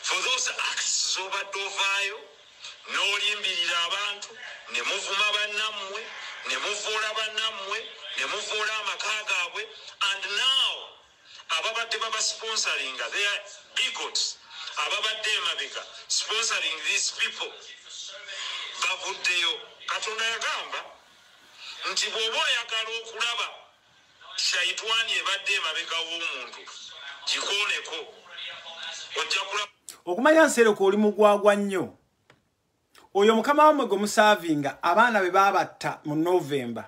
For those acts of Adovayo, no limbirira abantu, ne muvuma bannamwe, ne muvola bannamwe, ne muvola amakagabwe, and now ababadde baba sponsoring, they are bigots. Ababadde mabega sponsoring these people. Bavuddeyo Katonda yagamba nti bw'oba oyagala okulaba shaitwani ebadde mabega w'omuntu gikooneko ojja kulaba. Okumanya Nsereko oli mugwagwa nnyo. Oyo mukama wamwe gwe musavinga abaana be babatta mu November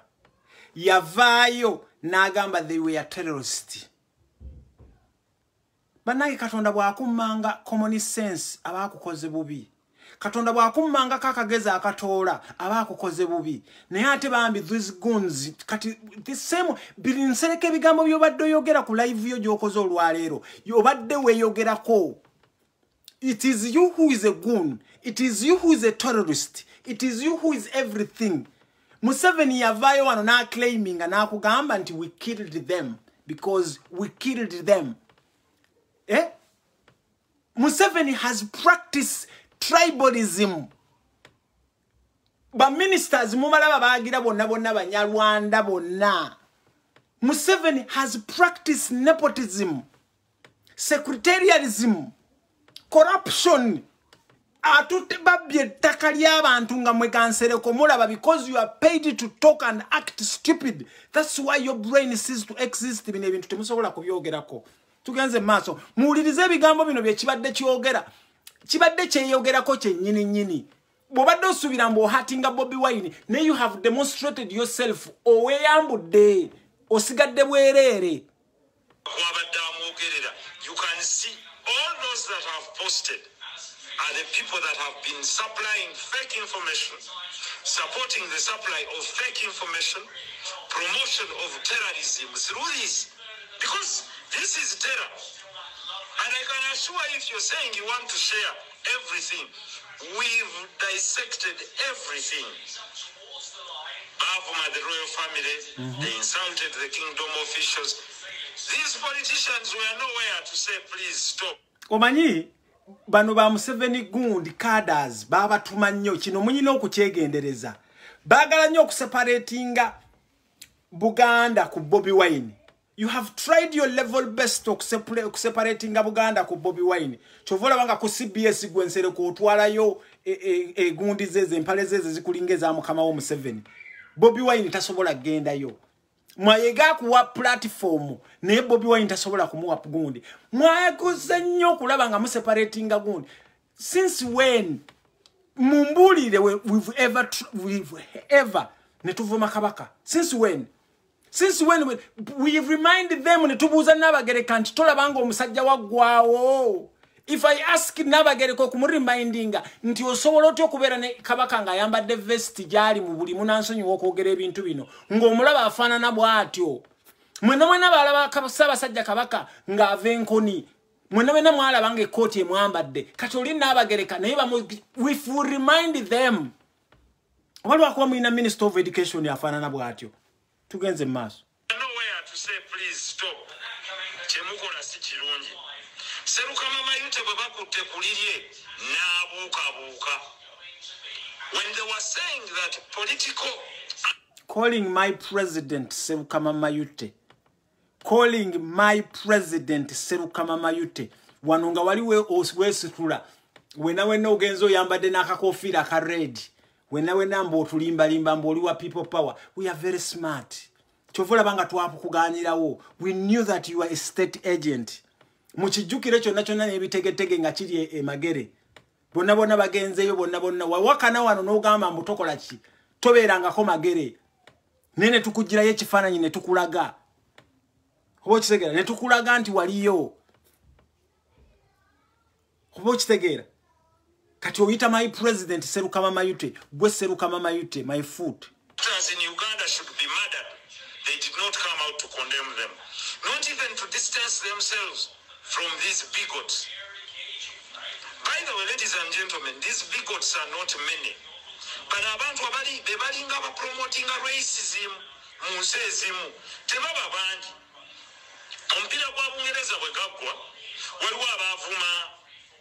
yavaayo n'agamba they were terrorists. Bannange Katonda bw'akummanga common sense abaakukoze bubi. Katonda bw'akummanga kakageza akatoola abaakukoze bubi. Naye ate bambi these goons kati the same birinsereka ebigambo by'obadde oyogera ku live yo gy'okoze olwaleero. Y'obadde weeyogerako. It is you who is a goon. It is you who is a terrorist. It is you who is everything. Museveni yavaayo wano n'aclaiming n'akugamba nti we killed them because we killed them. Eh? Museveni has practiced tribalism. Ba ministers mumalaba baagira bonna banyarwanda bonna. Museveni has practiced nepotism, secretarialism, corruption. Atute babye ttaka ly'abantu nga mwegansereko mulaba because you are paid to talk and act stupid. That's why your brain ceases to exist. Bino ebintu temusobola kubyogerako. Tugenze maaso. Muwulirize ebigambo bino bye kibadde kyogera. Kibadde kyeyogerako kyennyini. Bw'obadde osubira mbw'ohatinga Bobi Wine ne you have demonstrated yourself oweeyambudde osigadde bwereere. You can see all those that have posted are the people that have been supplying fake information, supporting the supply of fake information, promotion of terrorism through this. Because this is terror. And I can assure you, if you're saying you want to share everything, we've dissected everything. Bavuma, the royal family, they insulted the kingdom officials. These politicians were nowhere to say, please stop. Omanyi, bano ba Museveni gundi cadres baba tuma nnyo kino munyina okukyegendereza. Baagala nnyo okuseparatinga Buganda ku Bobi Wine. You have tried your level best to separating Buganda ku Bobi Wine. Chovola banga ku CBS gwensere ko otwalayo gundi zeze empale zeze zikulingeza mukama wo Museveni. Bobi Wine tasobola genda yo. Mwayega kuwa platform ne Bobi Wine tasobola kumuwa gundi. Mwayakuze nnyo kulaba nga museparatinga gundi. Since when mumbulire we've ever netuvuma kabaka? Since when? Since when we reminded them netubuza Nabagereka nti tolabanga omusajja waggwawo. If I ask Nabagereka kumuremindinga nti osobola otyo okubeera ne kabaka nga ayambadde vest gyali mu buli munansonyi w'okwogera ebintu bino ng'omulaba afaanana bw'atyo. Mwena balaba Ssaabasajja kabaka ng'ava enkoni. Mwena mwalaba ng'ekkooti emwambadde. Kati oli Nabagereka naye if we remind them. Waliwo akuba mulina Minister of Education afaanana bw'atyo. Tugenze maaso. Nowhere to say please stop. Chemukola si kirungi. Seruka mama yute babakutte kulirye n'abuuka. When they were saying that political calling my president Seruka mama yute. Calling my president Seruka mama yute. Wanunga waliwe oswesitula. Wena ogenzo yambadde n'akakofiira ka red. Wena mbo tulimba mbo oliwa people power. We are very smart. Chovola banga twapukuganyirawo. We knew that you are a state agent. Muchijukire kyonna n'ebitegetege nga kiri emagere. Bonna bagenzeyo bonna wawakana wano n'ogamba mbutokola ki. Tobeerangako magere. Nene tukugirayo ekifaananyi ne tukulaga. Oba okitegeera ne tukulaga nti waliyo. Oba okitegeera. Kati oyita my president Seruka mama yute. Gwe Seruka mama yute, my foot. In Uganda should be murdered. They did not come out to condemn them. Not even to distance themselves from these bigots. By the way, ladies and gentlemen, these bigots are not many. But abantu bebalinga promoting racism, musezimu. Tebaba bandi. Ompira kwa Bungereza bwe gaggwa, waliwo abavuma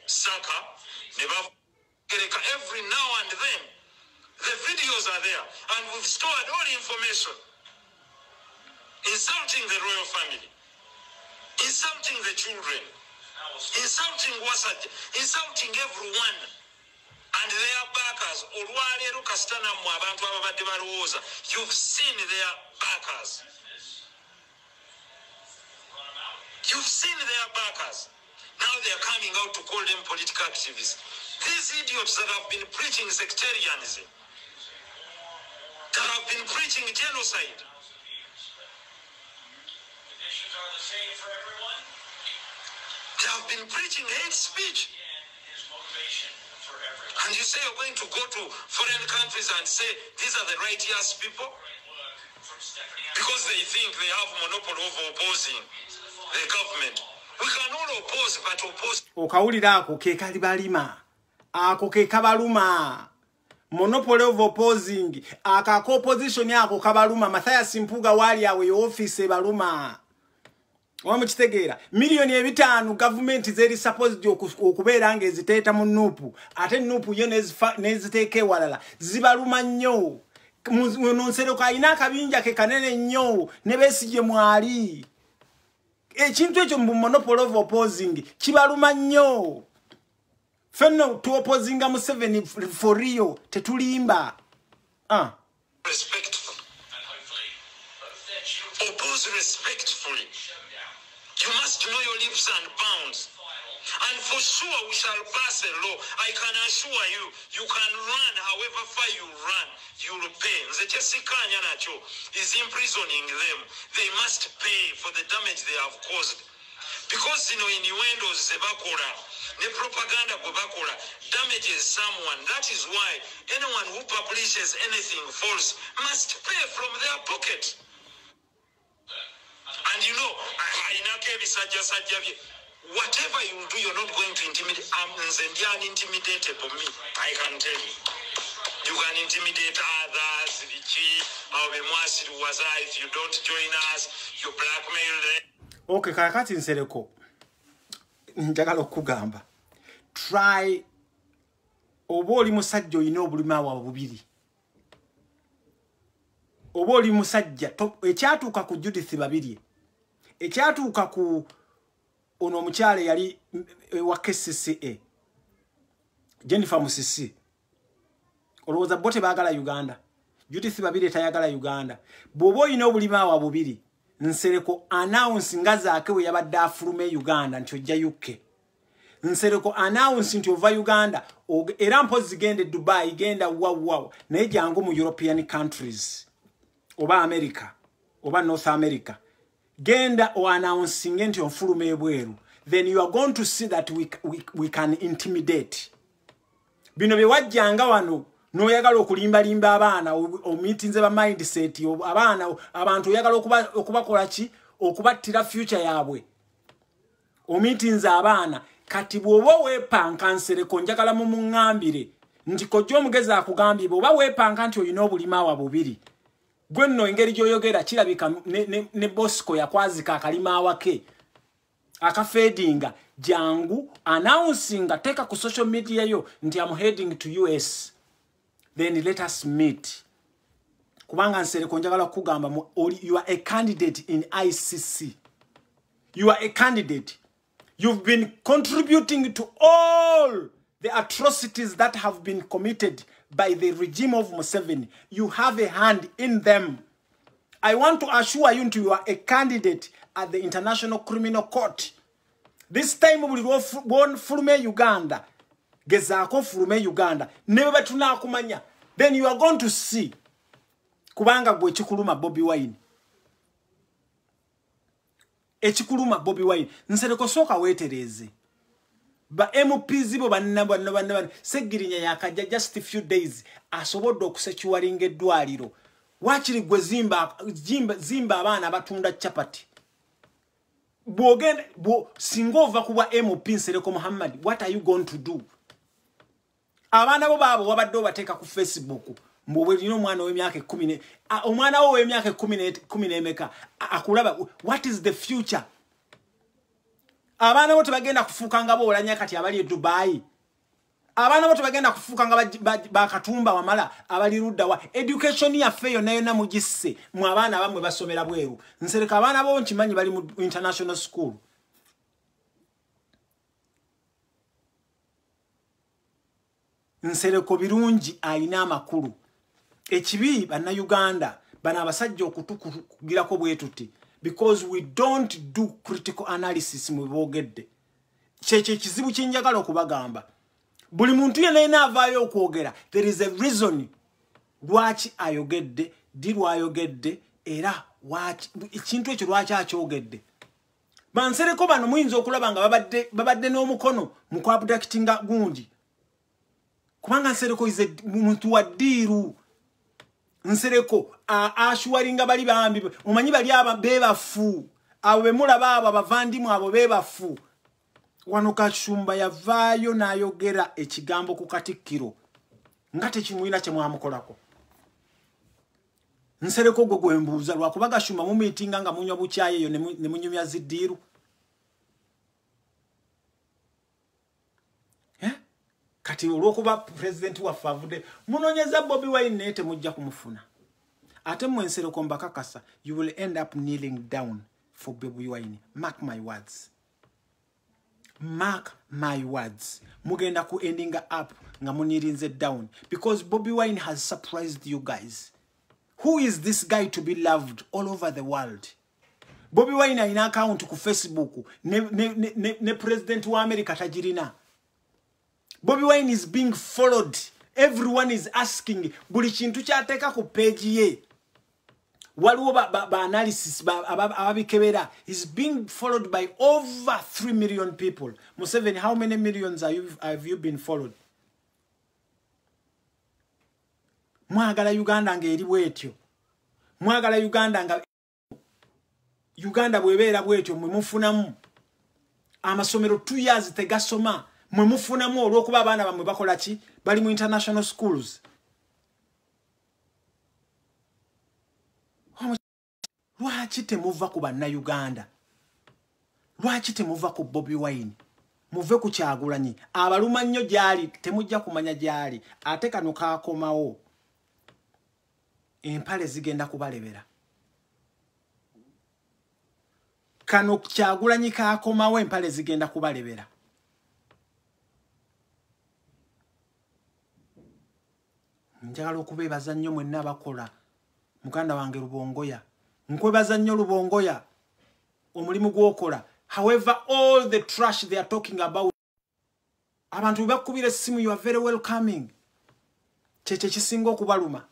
Saka, ne every now and then. The videos are there, and we've stored all information. Insulting the royal family, insulting the children, insulting Wasat, insulting everyone, and their backers. You've seen their backers. You've seen their backers. Now they are coming out to call them political activists. These idiots that have been preaching sectarianism, that have been preaching genocide, They have been preaching hate speech. And you say you're going to go to foreign countries and say these are the righteous people? Because they think they have monopoly of opposing the government. We can all oppose, but oppose. Okawulira ako ke kali balima. Ako ke kabaluma. Monopoly of opposing. Akako opposition yako kabaluma. Matthias Mpuga wali awe office baluma. Wamukitegeera milioni 5 government zeri supposed okubeera nga eziteeta mu nupu ate nupu yo neziteeke walala zibaluma nnyo nonsereko ayina akabinja ke kanene nnyo ne besigye mwali ekintu ekyo mu monopoly of opposing kibaluma nnyo fenno tu opposinga mu 7 for real tetulimba respectful and hopefully oppose respectfully. You must know your leaps and bounds. And for sure we shall pass a law. I can assure you, you can run however far you run. You'll pay. The Chesikanya Nacho is imprisoning them. They must pay for the damage they have caused. Because innuendos Zebakura, the propaganda Gobakura damages someone. That is why anyone who publishes anything false must pay from their pocket. And you know, whatever you do, you're not going to intimidate. I'm unintimidatable me. I can tell you. You can intimidate others. If you don't join us, you blackmail them. Okay, kakati nsereko. Njagala okugamba. Try oboli musajja oyina obulima wa bubiri. Oboli musajja ekyatuuka ku Judith babiri. Ekyatuuka ku ono omukyale yali wa KCCA Jennifer Musisi olowooza bote baagala Uganda Judith babiri tayagala Uganda bw'oba oyina obulima wa bubiri Nsereko announce nga zaake we yabadde afulume Uganda nti ojja UK Nsereko announce nti ova Uganda era mpozi gende Dubai genda wawawa naye jangu mu European countries oba America oba North America genda o announcing nti ofulume ebweru then you are going to see that we can intimidate bino bye wajjanga wano noyagala okulimba abaana o meetings ba mindset abaana abantu oyagala okubakola ki okubattira future yaabwe o meetings abaana kati bwoba weepanka Nsereko njagala mu mungambire nti kojja omugezi akugambye bwoba weepanka nti oyina obulima wa bubiri gwenno engeri gyoyogera kirabika ne Bosco yakwazika akalima awake akafedinga jangu announcing teka ku social media yo nti I'm heading to US then let us meet kubanga Nsereko njagala kugamba you are a candidate in ICC you are a candidate you've been contributing to all the atrocities that have been committed by the regime of Museveni. You have a hand in them. I want to assure you you are a candidate at the International Criminal Court. This time we will fulume Uganda. Gezako fulume Uganda. Never tuna kumanya. Then you are going to see. Kubanga gwe chikuluma Bobby Wine. Echikuluma Bobby Wine. Nsereko soka wetereze. Ba MP zibo banna segirinya yakajja just a few days asobodde okusechuwalinga eddwaliro wakiri gwe zimba abaana abatunda chapati singa ova kuba MP Nsereko Muhammad what are you going to do abaana bo baabo wabadde obateeka ku Facebook mbwe lino omwana w'emyaka 10 omwana wo w'emyaka 10 emeka akulaba what is the future Abana bote bagenda kufuuka nga bolanya kati abali e Dubai. Abana bote bagenda kufuuka nga bakatumba wamala abali rudda wa education ya feyo nayo na mugisse mu abana bamwe basomera bweru. Nsereka abana bo nkimanyi bali mu international school. Nsereko birungi ayina amakulu. Ekibi bana Uganda bana abasajja okutukugirako bwetuti. Because we don't do critical analysis mu bogedde. Cheche kizibu kinjagala okubagamba. Buli muntu yenna avaayo okwogera. There is a reason lwaki ayogedde, dirwa ayogedde era lwaki ekintu ekyo lwaki akyogedde. bansereko bano muyinza okulaba nga babadde n'omukono mu kwabudactinga gundi kubanga nsereko ize muntu wa ddiiru nsereko ashwaringa bali bambi omanyi bali aba bebafu abo bemulaba abo abavandimu abo bebafu wano Kashumba yavaayo n'ayogera ekigambo ku Katikkiro nga tekimuyina kye mwamukolako nsereko gwe gwembuuza lwakuba Kashumba mu meetinga nga munywa bukyaye eyo ne munyumya ziddiiru kati olwokuba president waffe avudde munonyeza Bobi Wine naye temujja kumufuna ate mwe nsereko mbakakasa you will end up kneeling down for Bobi Wine. Mark my words. Mark my words. Mugenda ku ending up nga munirinze down because Bobi Wine has surprised you guys. Who is this guy to be loved all over the world? Bobi Wine ina account ku Facebook ne president wa America tajirina. Bobi Wine is being followed. Everyone is asking buli kintu kyateka ku page ye. Waliwo ba analysis ababikebera is being followed by over 3 million people. Museveni, how many millions have you been followed? Mwagala Uganda nga eri bwetyo. Mwagala Uganda nga Uganda bwebera bwetyo mwe mufunamu. Amasomero 2 years tegasoma mwe mufunamu olwokuba abaana bamwe bakola ki bali mu international schools. Lwaki temuva ku banna Uganda? Lwaki temuva ku Bobi Wine? Muve ku Kyagulanyi. Abaluma nnyo gyali temujja kumanya gyali. Ate kano kaakomawo. Empale zigenda kubalebera. Kano Kyagulanyi kaakomawo empale zigenda kubalebera. Njagala okubeebaza nnyo mwenna abakola muganda wange Lubongoya. Nkwebaza nnyo Lubongoya omulimu gwokola. However, all the trash they are talking about, abantu bakubira simu, you are very welcoming. Cheche kisinga okubaluma.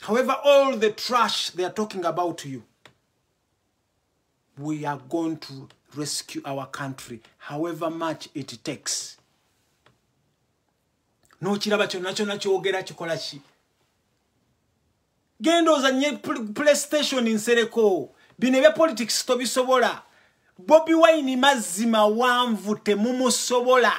However, all the trash they are talking about you, we are going to rescue our country, however much it takes. No kiraba kyonna kyonna kyogera kikola ki. Gendo za nye PlayStation insereko. Bine bya politics tobisobola. Bobi Wine mazima wanvu temumusobola.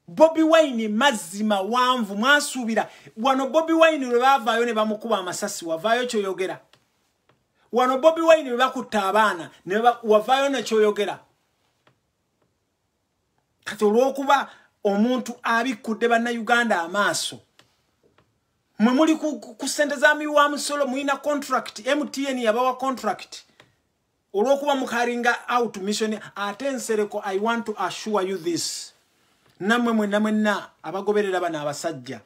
Bobi Wine mazima wanvu mwasubira. Wano Bobi Wine lwe bavaayo ne bamukuba amasasi wavaayo kyoyogera. Wano Bobi Wine lwe bakutta abaana ne wavaayo ne kyoyogera. Kati olw'okuba omuntu abikudde banna Uganda amaaso. Mwe muli ku sente za miwa musolo muina contract MTN yabawa contract olwokuba mukaringa out mission ate nsereko. I want to assure you this, namwe mwenna abagoberera bana abasajja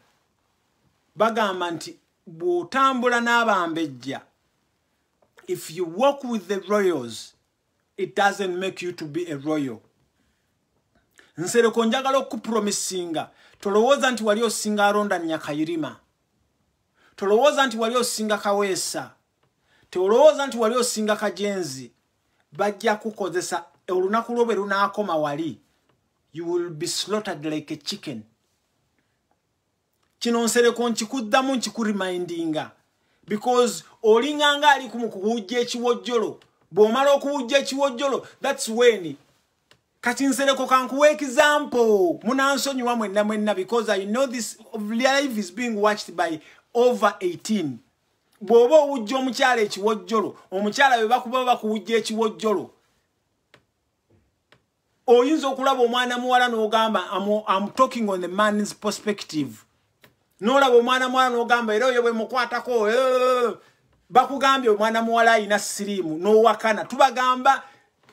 bagamba nti bwotambula n'abambejja, if you walk with the royals it doesn't make you to be a royal. Nsereko njagala okupromisinga tolowooza nti wali osinga alonda Nyakayirima, tolowooza nti wali osinga Kaweesa, tolowooza nti wali osinga Kajenzi. Bajja kukozesa olunaku lwo bwe lunaakoma wali, you will be slaughtered like a chicken. Kino nsereko nkikuddamu nkikuremindinga because olinganga ali kumukubujja ekiwojjolo. Bw'omala okubujja ekiwojjolo, that's when kati nsereko kankuwa example munansonyiwa mwenna because I know this live is being watched by over 18. Bw'oba owujja omukyala ekiwojjolo, omukyala bwe bakuba bakuwujja ekiwojjolo, oyinza okulaba omwana muwala n'ogamba I'm talking on the man's perspective. N'olaba omwana muwala n'ogamba era oyo bwe mukwatako bakugambye omwana muwala ayina siriimu n'owakana. Tubagamba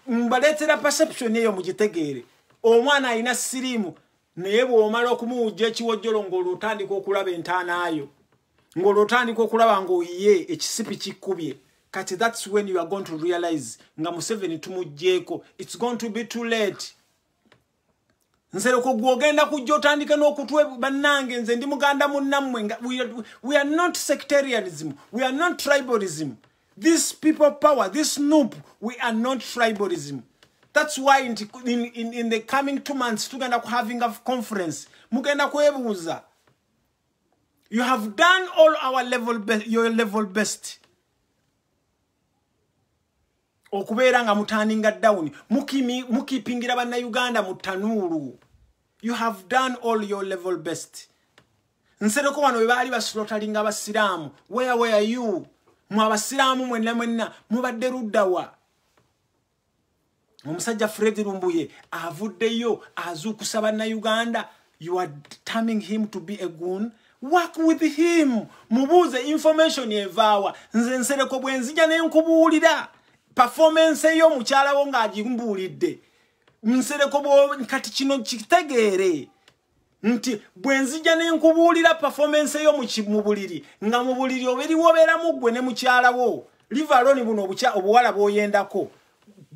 mbaleetera perception eyo mugitegeere. Omwana ayina siriimu naye bw'omala okumuwujja ekiwojjolo ng'olutandika okulaba entaanaayo, ng'olutandika okulaba ng'oyiye ekisipi kikkubye, kati that's when you are going to realize nga Museveni tumugjeeko. It's going to be too late. Nsereko gwogenda kujja otandika n'okutwe bannange nze ndi muganda munnammwe. We are not sectarianism. We are not tribalism. This people power, this noob, we are not tribalism. That's why in the coming 2 months, tugenda having a conference. Mugenda kwebuuza. You have done all our your level best. Okubeera nga mutaninga down. Mukipingira banna Uganda mutanuru. You have done all your level best. Nsereko wano webaali baslaughtering abasiraamu. Where were you? Mwabasiraamu mwenna mubadde luddawa. Omusajja Fred Lumbuye avuddeyo azuukusa na Uganda. You are terming him to be a goon. Work with him. Mubuuze information evaawa. Nze Nsereko bwe nzija ne nkubuulira. Performance yo mukyala wo ng'agimbuulidde. Nsereko bwo kati kino kitegeere. Nti bwe nzija ne nkubuulira performance yo mu buliri. Nga mu buliri obeeramu ggwe ne mukyala wo. Leave alone buno obuwala bw'oyendako.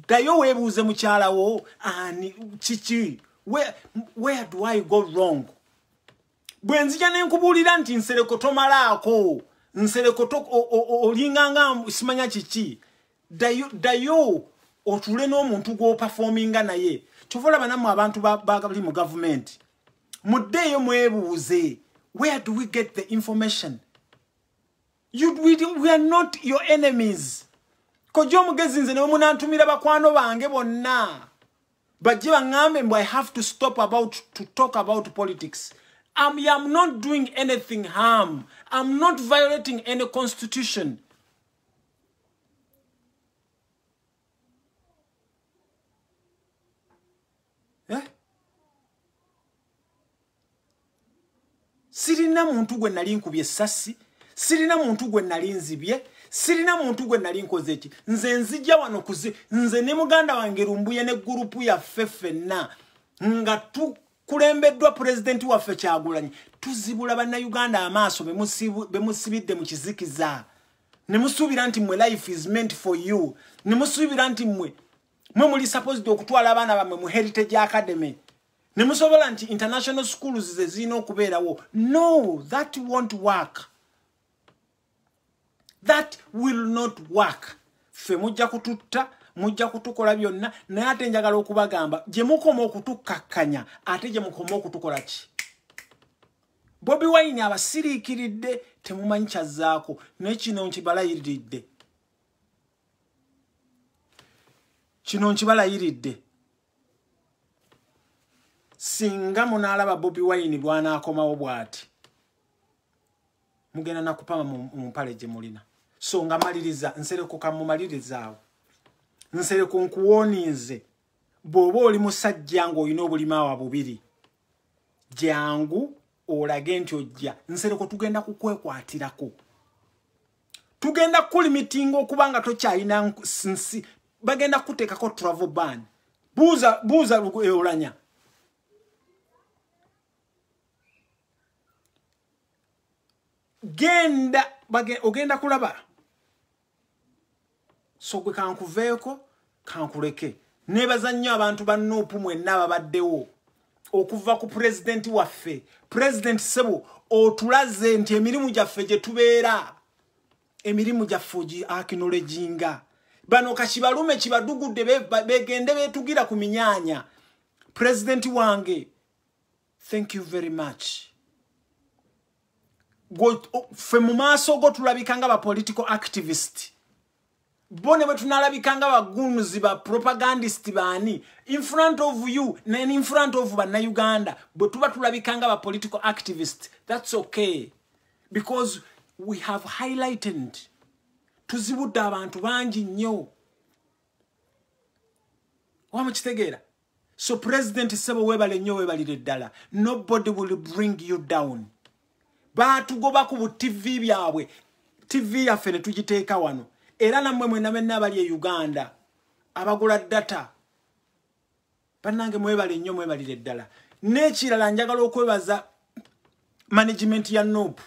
Dayo webuuze mukyala wo. Ani kiki. Where do I go wrong? Bwe nzija ne nkubuulira nti Nsereko tomalaako. Nsereko olinganga simanya kiki. Dayo otule n'omuntu go performinga naye. Tuvola banamu abantu bagali mu government. Muddeyo mwebuuze. Where do we get the information? We are not your enemies. Kojo mugezi nze ne munantumira bakwano bange bonna. Bajje bangambe mbu I have to stop to talk about politics. I am not doing anything harm. I'm not violating any constitution. Eh? Sirina muntu gwe nali nkubye essasi, sirina muntu gwe nali nzibye, sirina muntu gwe nali nkoze ki. Nze nzija wano nze ne muganda wange Lumbuye ne gurupu ya ffenna nga tukulembeddwa president waffe Kyagulanyi tuzibula bannayuganda amaaso bemusibidde mu kizikiza. Ne musuubira nti mwe life is meant for you. Ne musuubira nti mwe muli supposed okutwala abaana bammwe mu Heritage Academy. Ne musobola nti international schools ze zirina okubeerawo. No, that won't work. That will not work. Ffe mujja kututta, mujja kutukola byonna, naye ate njagala okubagamba gye mukoma okutukakkanya ate gye mukoma okutukola ki. Bobi Wine abasiriikiridde temumanyi kyazzaako naye kino nkibalayiridde. Kino nkibalayiridde. Singa munaalaba Bobi Wine bwanaakomawo bw'ati mugenda nakupama mu mpale gye mulina. So nga maliriza Nsereko kamumaliriza. Nsereko nkuwonize bw'oba oli musajja ng'olina obulimaawa bubiri jangu olage nti ojja. Nsereko tugenda kukwekwatirako. Tugenda kulimitinga okubanga tokyalina nsi. Bagenda kuteekako travel ban. Buuza olanya. Ogenda kulaba. So gwe kankuveeko kankuleke. Nebaza nnyo abantu bannuupu mwenna ababaddewo okuva ku president waffe. President Sebo otulaze nti emirimu gyaffe gye tubeera. Emirimu gyaffe gi acknowledginga. Bano kashibalume kibadugudde begende betugira ku minyaanya. President wange, thank you very much. Ffe mu maaso go tulabikanga ba political activist. Bone bwe tunalabikanga ba goons ba propagandist bani. In front of you and in front of banna Uganda. Bwe tuba tulabikanga ba political activist. That's okay. Because we have highlighted tuzibudde abantu bangi nnyo. Wamukitegeera. So President Sebo webale nnyo webalire ddala. Nobody will bring you down. Batugoba ku TV byabwe. TV yaffe ne tugiteeka wano. Era nammwe mwenna benna abali e Uganda abagula data. Bannange mwebale nnyo mwebalire ddala. N'ekirala njagala okwebaza management ya NOP.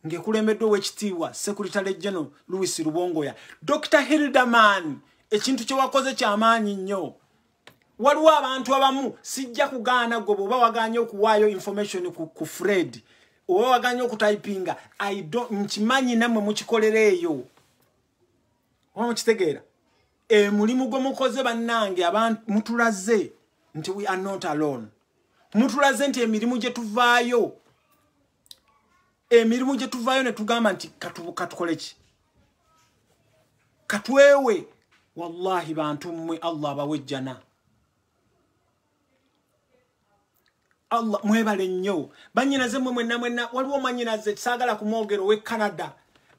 Ngekulembeddwa w'ekitiibwa Secretary General Louis Rubongoya. Dr. Hildaman ekintu kye wakoze ky'amaanyi nnyo. Waliwo abantu abamu sijja kugaana gwe bw'oba waganye okuwaayo information ku Fred. Oba waganye okutypinga. Nkimanyi nammwe mukikolera eyo. Wamukitegeera mulimu gwe mukoze bannange abantu mutulaze nti we are not alone. Mutulaze nti emirimu gye tuvaayo ne tugamba nti katukole ki katwewe. Wallahi bantu mmwe Allah abawejjana. Allah mwebale nnyo banyinaze mmwe mwenna waliwo manyinaze saagala kumwogero we Canada.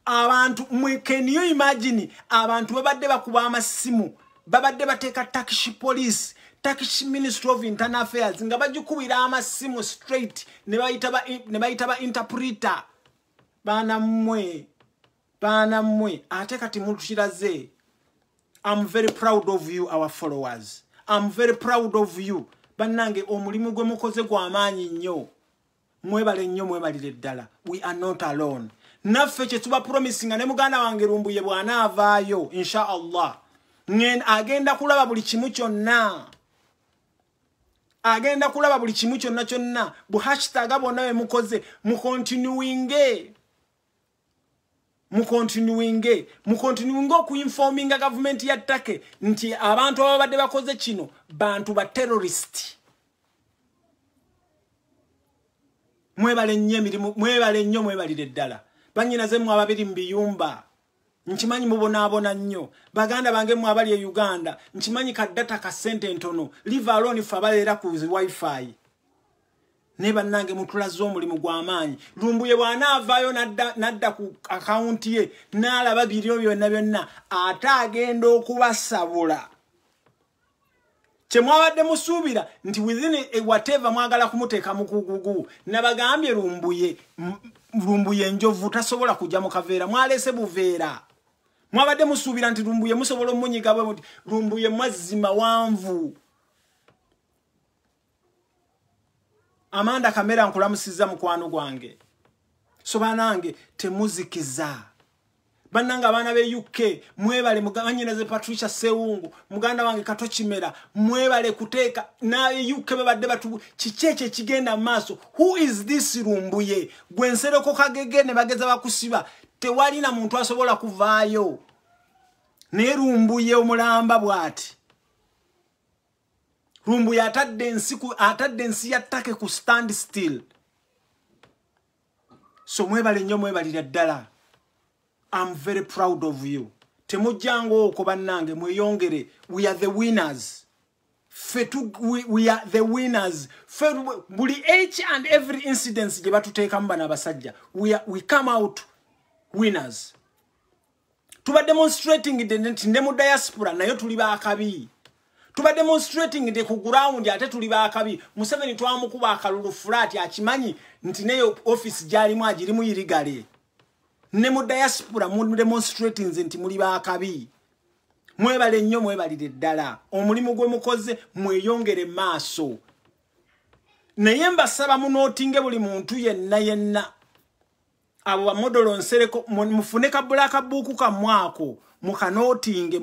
Abantu mwe can you imagine abantu babadde bakuba amasimu babadde bateeka Turkish police Turkish Ministry of Internal Affairs nga bajukubira amasimu straight ne bayita ba interpreter. Bana mmwe ate kati mutushiraze. I'm very proud of you, our followers. I'm very proud of you. Bannange omulimu gwe mukoze gwa maanyi nnyo. Mwebale nnyo mwebalire ddala. We are not alone. Naffe kye tuba promisinga ne muganda wange Lumbuye bwana avaayo insha Allah. Agenda kulaba buli kimu kyonna. Agenda kulaba buli kimu kyonna. Bu hashtag bonna we mukoze mu continuing okuinforminga government ya Take nti abantu ababadde bakoze kino bantu ba terrorist. Mwebale nnyo mwebalire ddala. Banyinaze mu ababiri mbiyumba. Nchimanyi mubona nnyo. Baganda bange mu abali e Uganda. Nchimanyi ka data ka sente ntono. Leave alone fa balera ku wifi. Neba nange mutulazo omulimu gwa maanyi. Lumbuye bwana avaayo nadda ku account ye n'alaba biriyo byonna ate agenda okubasabula. Kye mwabadde musuubira nti within whatever mwagala kumuteeka mu kugugu nabagambye Lumbuye enjovu tasobola kujja mu kaveera mwalese buveera. Mwabadde musuubira nti Lumbuye musobola omunyiga bwe muti Lumbuye mazima wanvu. Amanda kamera nkulamusiza mukwano gwange. So banange temuzikiza. Bannanga abana be UK mwebale muganyinaze Patricia Sewungu muganda wange Katochimera mwebale kuteeka na UK babadde batu kicheche kigenda maso. Who is this Lumbuye? Gwensereko kagege ne bageza bakusiba tewali na muntu asobola kuvaayo. Ne Lumbuye omulamba bwati. Lumbuye atadde nsi ya Take ku stand still. So mwebale nnyo mwebalira ddala. I'm very proud of you. Temujjango okwo bannange mweyongere. We are the winners. We are the winners. Buli each and every incident gye batuteekamu bano abasajja. We come out winners. Tuba demonstrating ne mu diaspora nayo tuli baakabi. Tuba demonstrating de ku ground ate tuli baakabi. Museveni twamukuba akalulu flat akimanyi nti neyo office gyalimu agirimu yirigale. Ne mu diaspora mu demonstrating nti muli baakabi. Mwebale nnyo mwebalire ddala. Omulimu gwe mukoze mweyongere maaso. Naye mbasaba munootinge buli muntu yenna. Abo ba modolo nsereko mufune ka black book ka mwako. Mukanotinge.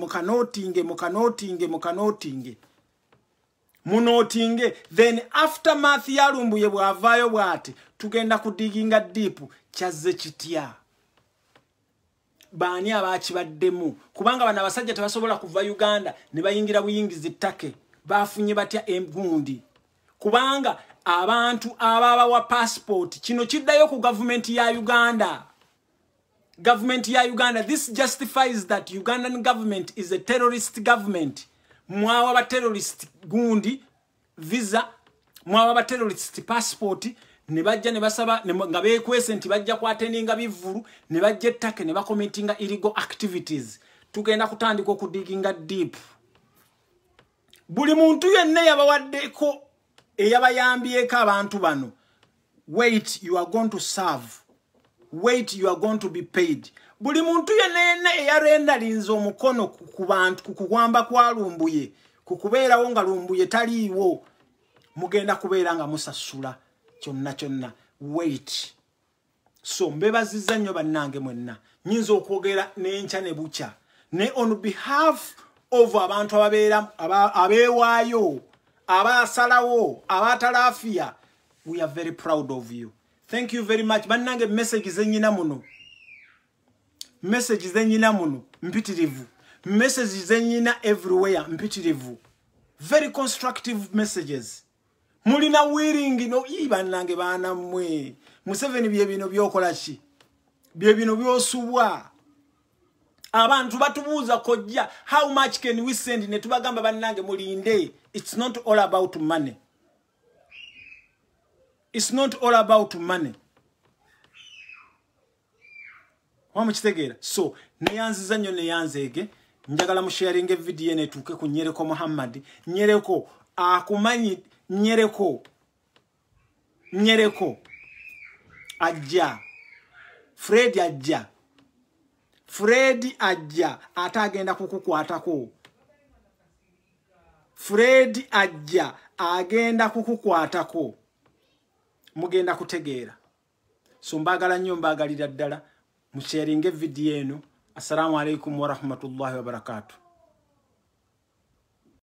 Munotinge. Then aftermath ya Lumbuye bwavaayo bwati tugenda kudiginga deep kyazze kitya. Baani abakibaddemu kubanga bana basajja tebasobola kuva Uganda ne bayingira buyingizi Take bafunye batya engundi kubanga abantu ababa wa passport kino kiddayo ku government ya Uganda. This justifies that Ugandan government is a terrorist government. Mwawa ba terrorist gundi visa mwawa ba terrorist passport ne bajja ne basaba nga bekwese nti bajja kwateninga bivulu ne bajja Take ne bakomentinga illegal activities. Tugenda kutandika okudiginga deep. Buli muntu yenna yabawaddeko eyabayambyeko abantu bano. Wait, you are going to serve. Wait, you are going to be paid. Buli muntu yenna eyarenda linzo omukono ku bantu kukugwamba kwa Lumbuye kukubeerawo nga Lumbuye taliiwo mugenda kubeera nga musasula kyonna. Wait. So mbebaziza nnyo bannange mwenna. Nyinza okwogera n'enkya ne bukya. Ne on behalf of abantu abeewaayo, abasalawo, abatalaafiya, we are very proud of you. Thank you very much. Bannange message zenyina muno. Mpitirivu. messages zenyina everywhere mpitirivu very constructive messages mulina wearing no ibanange bana mwe Museveni bye bino byokola ki bye bino byosubwa abantu batubuuza kojja how much can we send ne tubagamba bannange mulinde it's not all about money. It's not all about money. Wamukitegera. So neyanziza nnyo neyanzeege njagala mu sharing video ne tuke ku Nyereko Muhammad. Nyereko akumanyi Nyereko ajja Fred ajja atagenda kukukwatako. Fred ajja agenda kukukwatako. Mugenda kutegeera. So mbagala nnyo mbagalira ddala mu sharing video eno. Assalamu alaikum wa rahmatullahi wa barakatuh.